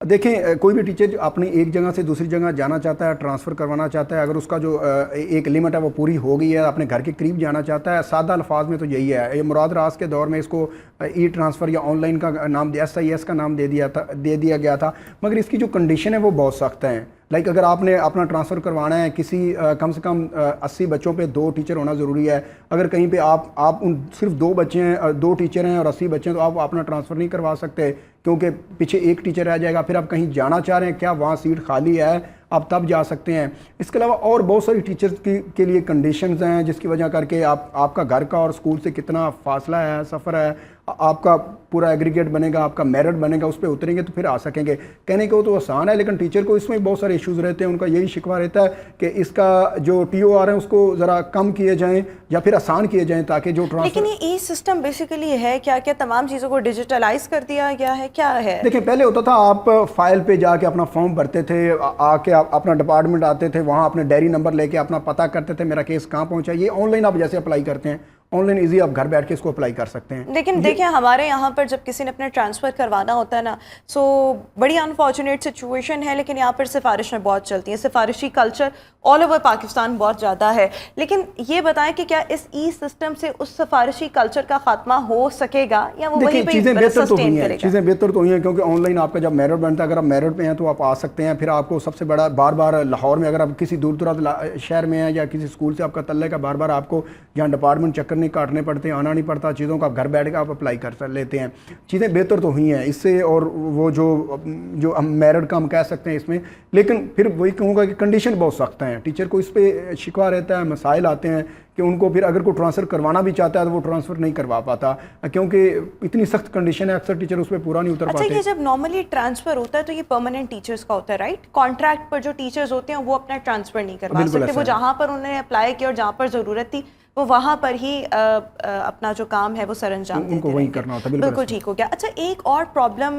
دیکھیں, کوئی بھی ٹیچر اپنی ایک جگہ سے دوسری جگہ جانا چاہتا ہے, ٹرانسفر کروانا چاہتا ہے, اگر اس کا جو ایک لمٹ ہے وہ پوری ہو گئی ہے, اپنے گھر کے قریب جانا چاہتا ہے, سادہ الفاظ میں تو یہی ہے. یہ مراد راز کے دور میں اس کو ای ٹرانسفر یا آن لائن کا نام SIS کا نام دے دیا گیا تھا, مگر اس کی جو کنڈیشن ہے وہ بہت سخت ہیں. لائک اگر آپ نے اپنا ٹرانسفر کروانا ہے, کسی کم سے کم 80 بچوں پہ 2 ٹیچر ہونا ضروری ہے. اگر کہیں پہ آپ صرف 2 بچے ہیں, 2 ٹیچر ہیں اور 80 بچے ہیں, تو آپ اپنا ٹرانسفر نہیں کروا سکتے کیونکہ پیچھے ایک ٹیچر رہ جائے گا. پھر آپ کہیں جانا چاہ رہے ہیں, کیا وہاں سیٹ خالی ہے, آپ تب جا سکتے ہیں. اس کے علاوہ اور بہت ساری ٹیچرز کے لیے کنڈیشنز ہیں جس کی وجہ کر کے آپ کا گھر کا اور اسکول سے کتنا فاصلہ ہے, سفر ہے, آپ کا پورا ایگریگیٹ بنے گا, آپ کا میرٹ بنے گا, اس پہ اتریں گے تو پھر آ سکیں گے. کہنے کو تو آسان ہے لیکن ٹیچر کو اس میں بہت سارے ایشوز رہتے ہیں. ان کا یہی شکوہ رہتا ہے کہ اس کا جو TOR ہے اس کو ذرا کم کیے جائیں یا پھر آسان کیے جائیں تاکہ جو ٹرانسفر. لیکن یہ ای سسٹم بیسیکلی ہے کیا تمام چیزوں کو ڈیجیٹلائز کر دیا گیا ہے, کیا ہے؟ دیکھیں, پہلے ہوتا تھا آپ فائل پہ جا کے اپنا فارم بھرتے تھے, آ کے اپنا ڈپارٹمنٹ آتے تھے, وہاں اپنے ڈائری نمبر لے کے اپنا پتہ کرتے تھے میرا کیس کہاں پہنچا. یہ آن لائن آپ جیسے اپلائی کرتے ہیں, آن لائن ایزی, آپ گھر بیٹھ کے اس کو اپلائی کر سکتے ہیں. لیکن دیکھیں, ہمارے یہاں پر جب کسی نے اپنا ٹرانسفر کروانا ہوتا ہے نا, سو بڑی انفارچونیٹ سچویشن ہے, لیکن یہاں پر سفارشیں بہت چلتی ہیں, سفارشی کلچر آل اوور پاکستان بہت زیادہ ہے. لیکن یہ بتائیں کہ کیا اس ای سسٹم سے اس سفارشی کلچر کا خاتمہ ہو سکے گا یا وہ وہیں پہ چیزیں بہتر تو ہوئی ہیں, گا؟ چیزیں بہتر تو ہوئی ہیں کیونکہ آن لائن آپ کا جب میرٹ بنتا ہے, اگر آپ میرٹ پہ ہیں تو آپ آ سکتے ہیں. پھر آپ کو سب سے بڑا بار لاہور میں اگر آپ کسی دور دراز شہر میں ہیں یا کسی اسکول سے آپ کا تعلق ہے, بار آپ کو جہاں ڈپارٹمنٹ چکر نہیں کاٹنے پڑتے, آنا نہیں پڑتا, چیزوں کا آپ گھر بیٹھ کے آپ اپلائی کر لیتے ہیں. چیزیں بہتر تو ہوئی ہیں اس سے, اور وہ جو ہم میرٹ کا ہم کہہ سکتے ہیں اس میں. لیکن پھر وہی کہوں گا کہ کنڈیشن بہت سخت ہیں. ٹیچر کو اس پہ شکوہ رہتا ہے, مسائل آتے ہیں کہ ان کو پھر اگر کوئی ٹرانسفر کروانا بھی چاہتا ہے تو وہ ٹرانسفر نہیں کروا پاتا کیونکہ اتنی سخت کنڈیشن ہے, اکثر ٹیچر اس پہ پورا نہیں اتر پاتے. اچھا, یہ جب نارملی ٹرانسفر ہوتا ہے تو یہ پرماننٹ ٹیچرز کا ہوتا ہے, رائٹ؟ کانٹریکٹ پر جو ٹیچرز ہوتے ہیں وہ اپنا ٹرانسفر نہیں کروا سکتے, وہ جہاں پر انہوں نے اپلائی کیا اور جہاں پر ضرورت تھی وہ وہاں پر ہی اپنا جو کام ہے وہ سر انجام دیتے ہیں, ان کو وہی کرنا ہوتا ہے. بالکل ٹھیک ہو گیا. اچھا, ایک اور پرابلم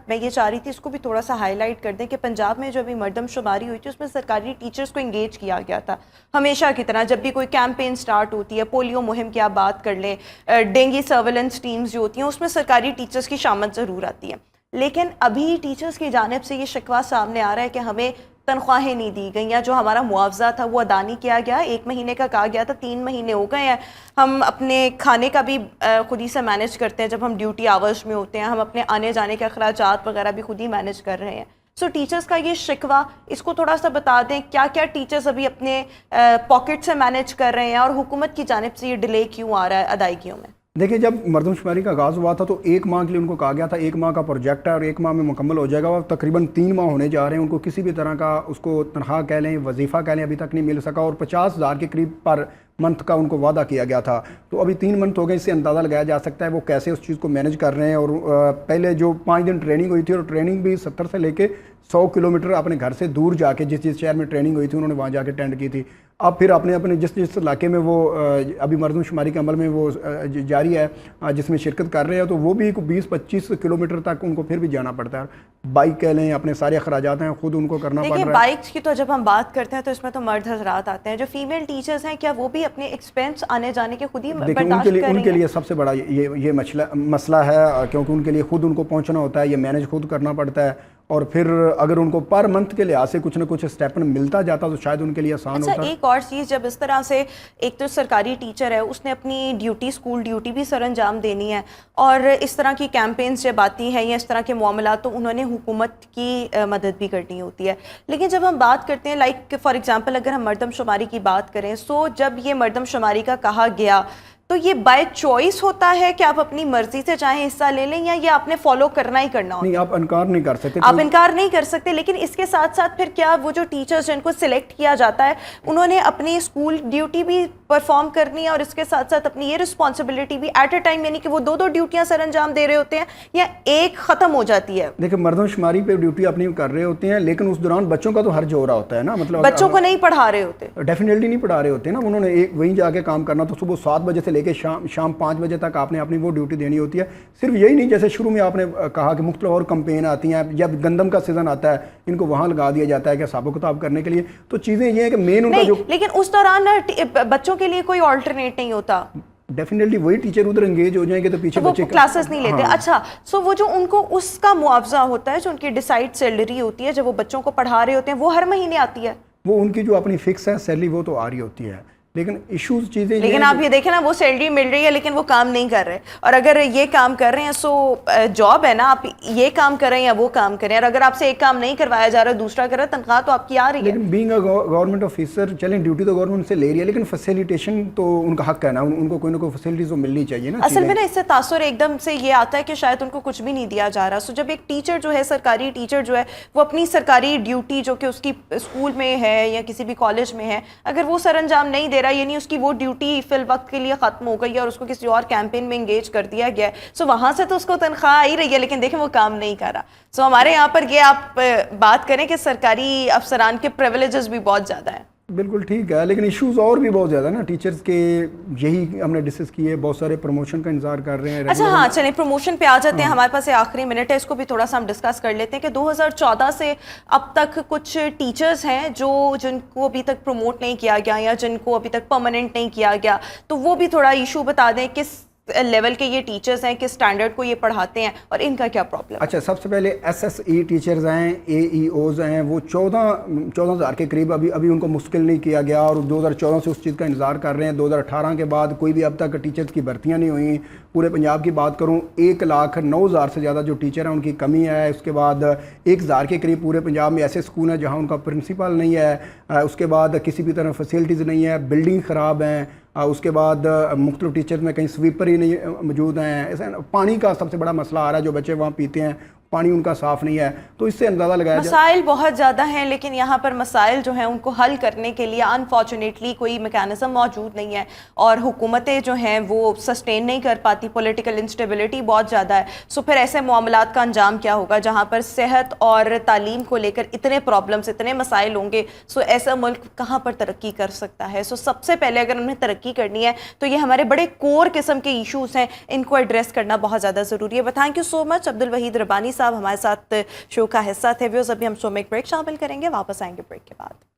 میں یہ چاہ رہی تھی اس کو بھی تھوڑا سا ہائی لائٹ کر دیں کہ پنجاب میں جو ابھی مردم شماری ہوئی تھی اس میں سرکاری ٹیچرز کو انگیج کیا گیا تھا ہمیشہ کی طرح. جب بھی کوئی کیمپین سٹارٹ ہوتی ہے, پولیو مہم کی آپ بات کر لیں, ڈینگی سرویلنس ٹیمز جو ہوتی ہیں اس میں سرکاری ٹیچرز کی شامت ضرور آتی ہے. لیکن ابھی ٹیچرز کی جانب سے یہ شکوہ سامنے آ رہا ہے کہ ہمیں تنخواہیں نہیں دی گئیں, یا جو ہمارا معاوضہ تھا وہ ادا نہیں کیا گیا. 1 مہینے کا کہا گیا تھا, 3 مہینے ہو گئے ہیں. ہم اپنے کھانے کا بھی خود ہی سے مینیج کرتے ہیں جب ہم ڈیوٹی آورز میں ہوتے ہیں, ہم اپنے آنے جانے کے اخراجات وغیرہ بھی خود ہی مینیج کر رہے ہیں. سو ٹیچرز کا یہ شکوہ, اس کو تھوڑا سا بتا دیں کیا کیا ٹیچرز ابھی اپنے پاکٹ سے مینیج کر رہے ہیں اور حکومت کی جانب سے یہ ڈیلے کیوں آ رہا ہے ادائیگیوں میں؟ دیکھیں, جب مردم شماری کا آغاز ہوا تھا تو 1 ماہ کے لیے ان کو کہا گیا تھا 1 ماہ کا پروجیکٹ ہے اور 1 ماہ میں مکمل ہو جائے گا. اور تقریباً 3 ماہ ہونے جا رہے ہیں. ان کو کسی بھی طرح کا اس کو تنخواہ کہہ لیں, وظیفہ کہہ لیں, ابھی تک نہیں مل سکا. اور 50,000 کے قریب پر منتھ کا ان کو وعدہ کیا گیا تھا. تو ابھی 3 منتھ ہو گئے, اس سے اندازہ لگایا جا سکتا ہے وہ کیسے اس چیز کو مینیج کر رہے ہیں. اور پہلے جو 5 دن ٹریننگ ہوئی تھی, اور ٹریننگ بھی 70 سے لے کے 100 کلومیٹر اپنے گھر سے دور جا کے, جس شہر میں ٹریننگ ہوئی تھی انہوں نے وہاں جا کے اٹینڈ کی تھی. اب پھر اپنے جس علاقے میں وہ ابھی مردم شماری کے عمل میں وہ جاری ہے, جس میں شرکت کر رہے ہیں, تو وہ بھی 20-25 کلومیٹر تک ان کو پھر بھی جانا پڑتا ہے. بائک کہہ لیں, اپنے سارے اخراجات ہیں خود ان کو کرنا پڑ رہا ہے. بائکس کی تو جب ہم بات کرتے ہیں تو اس میں تو مرد حضرات آتے ہیں. جو فیمیل ٹیچرز ہیں کیا وہ بھی اپنے ایکسپینس آنے جانے کے خود ہی برداشت کر رہی ہیں؟ ان کے لیے سب سے بڑا یہ مسئلہ ہے کیونکہ ان کے لیے خود ان کو پہنچنا ہوتا ہے, یہ مینیج خود کرنا پڑتا ہے. اور پھر اگر ان کو پر منتھ کے لحاظ سے کچھ نہ کچھ اسٹیپن ملتا جاتا تو شاید ان کے لیے آسان ہوتا. اچھا, ایک اور چیز, جب اس طرح سے ایک تو سرکاری ٹیچر ہے اس نے اپنی ڈیوٹی, اسکول ڈیوٹی بھی سر انجام دینی ہے, اور اس طرح کی کیمپینز جب آتی ہیں یا اس طرح کے معاملات تو انہوں نے حکومت کی مدد بھی کرنی ہوتی ہے. لیکن جب ہم بات کرتے ہیں لائک فار ایگزامپل اگر ہم مردم شماری کی بات کریں, سو جب یہ مردم شماری کا کہا گیا تو یہ بائی چوائس ہوتا ہے کہ آپ اپنی مرضی سے چاہیں حصہ لے لیں، یا یہ آپ نے فالو کرنا ہی کرنا ہوتا ہے؟ نہیں، آپ انکار نہیں کر سکتے. آپ انکار نہیں کر سکتے، لیکن اس کے ساتھ ساتھ پھر کیا وہ جو ٹیچرز جن کو سلیکٹ کیا جاتا ہے انہوں نے اپنی اسکول ڈیوٹی بھی پرفارم کرنی ہے اور اس کے ساتھ ساتھ اپنی یہ رسپانسبلٹی بھی ایٹ اے ٹائم، یعنی کہ وہ دو ڈیوٹیاں سر انجام دے رہے ہوتے ہیں یا ایک ختم ہو جاتی ہے؟ دیکھیں، مردم شماری پہ ڈیوٹی اپنی کر رہے ہوتے ہیں، لیکن اس دوران بچوں کا تو حرج ہو رہا ہوتا ہے نا. مطلب بچوں کو نہیں پڑھا رہے ہوتے، ڈیفینیٹلی نہیں پڑھا رہے ہوتے نا. انہوں نے وہیں جا کے کام کرنا، تو صبح 7 بجے سے لے کے شام 5 بجے تک آپ نے اپنی وہ ڈیوٹی دینی ہوتی ہے. صرف یہی نہیں، جیسے شروع میں آپ نے کہا کہ مختلف اور کمپین آتی ہیں، جب گندم کا سیزن آتا ہے ان کو وہاں لگا دیا جاتا ہے کہ حساب و کتاب کرنے کے لیے. تو چیزیں یہ ہیں کہ مین ان کا جو، لیکن اس دوران بچوں کے لیے کوئی آلٹرنیٹ نہیں ہوتا. ڈیفینیٹلی وہی ٹیچر ادھر انگیج ہو جائیں گے تو پیچھے وہ بچے کلاسز نہیں لیتے. اچھا، سو وہ جو ان کو اس کا معاوضہ ہوتا ہے، جو ان کی ڈیسائیڈ سیلری ہوتی ہے جب وہ بچوں کو پڑھا رہے ہوتے ہیں، وہ ہر مہینے آتی ہے؟ وہ ان کی جو اپنی فکس ہے سیلری وہ تو آ رہی ہوتی ہے، لیکن ایشوز چیزیں، لیکن آپ یہ دیکھیں نا، وہ سیلری مل رہی ہے لیکن وہ کام نہیں کر رہے. اور اگر یہ کام کر رہے ہیں سو جاب ہے نا، آپ یہ کام کریں یا وہ کام کریں، اور اگر آپ سے ایک کام نہیں کروایا جا رہا دوسرا کر رہا ہے، تنخواہ تو آپ کی آ رہی ہے. لیکن بینگ اے گورنمنٹ آفیسر، چلیں ڈیوٹی تو گورنمنٹ سے لے رہی ہے، لیکن فیسیلیٹیشن تو ان کا حق ہے نا، ان کو کوئی نہ کوئی فیسلٹیز تو ملنی چاہیے نا. اصل میں نا اس سے تاثر ایک دم سے یہ آتا ہے کہ شاید ان کو کچھ بھی نہیں دیا جا رہا. سو جب ایک ٹیچر جو ہے، سرکاری ٹیچر جو ہے، وہ اپنی سرکاری ڈیوٹی جو کہ اس کی اسکول میں ہے یا کسی بھی کالج میں ہے، اگر وہ سر انجام نہیں دے رہا، یعنی اس کی وہ ڈیوٹی فی الوقت کے لیے ختم ہو گئی ہے اور اس کو کسی اور کیمپین میں انگیج کر دیا گیا ہے، سو وہاں سے تو اس کو تنخواہ آ ہی رہی ہے، لیکن دیکھیں وہ کام نہیں کر رہا. سو ہمارے یہاں پر یہ آپ بات کریں کہ سرکاری افسران کے پریویلیجز بھی بہت زیادہ ہیں. بالکل ٹھیک ہے، لیکن ایشوز اور بھی بہت زیادہ نا ٹیچرز کے. یہی ہم نے ڈسکس کیے، بہت سارے پروموشن کا انتظار کر رہے ہیں. اچھا ہاں، چلیں پروموشن پہ آ جاتے ہیں. ہمارے پاس آخری منٹ ہے، اس کو بھی تھوڑا سا ہم ڈسکس کر لیتے ہیں کہ 2014 سے اب تک کچھ ٹیچرز ہیں جن کو ابھی تک پروموٹ نہیں کیا گیا یا جن کو ابھی تک پرماننٹ نہیں کیا گیا، تو وہ بھی تھوڑا ایشو بتا دیں، کس لیول کے یہ ٹیچرز ہیں، کس سٹینڈرڈ کو یہ پڑھاتے ہیں اور ان کا کیا پرابلم؟ اچھا، سب سے پہلے ایس ایس ای ٹیچرز ہیں، اے ای اوز ہیں، وہ 14,000 کے قریب ابھی ان کو مشکل نہیں کیا گیا اور 2014 سے اس چیز کا انتظار کر رہے ہیں. 2018 کے بعد کوئی بھی اب تک ٹیچرز کی بھرتیاں نہیں ہوئیں. پورے پنجاب کی بات کروں، 1,09,000 سے زیادہ جو ٹیچر ہیں ان کی کمی ہے. اس کے بعد 1,000 کے قریب پورے پنجاب میں ایسے اسکول ہیں جہاں ان کا پرنسپل نہیں ہے. اس کے بعد کسی بھی طرح فیسلٹیز نہیں ہے، بلڈنگ خراب ہیں. اس کے بعد مختلف ٹیچرز میں کہیں سویپر ہی نہیں موجود ہیں. ایسا پانی کا سب سے بڑا مسئلہ آ رہا ہے، جو بچے وہاں پیتے ہیں پانی ان کا صاف نہیں ہے. تو اس سے اندازہ لگایا جائے، مسائل بہت زیادہ ہیں، لیکن یہاں پر مسائل جو ہیں ان کو حل کرنے کے لیے انفارچونیٹلی کوئی میکانزم موجود نہیں ہے اور حکومتیں جو ہیں وہ سسٹین نہیں کر پاتی. پولیٹیکل انسٹیبلٹی بہت زیادہ ہے. سو پھر ایسے معاملات کا انجام کیا ہوگا جہاں پر صحت اور تعلیم کو لے کر اتنے پرابلمس، اتنے مسائل ہوں گے؟ سو ایسا ملک کہاں پر ترقی کر سکتا ہے؟ سو سب سے پہلے اگر انہیں ترقی کرنی ہے تو یہ ہمارے بڑے کور قسم کے ایشوز ہیں، ان کو ایڈریس کرنا بہت زیادہ ضروری ہے. تھینک یو سو مچ عبدالوحید ربانی صاحب ہمارے ساتھ شو کا حصہ تھے. ویوز ابھی ہم شو میں ایک بریک شامل کریں گے، واپس آئیں گے بریک کے بعد.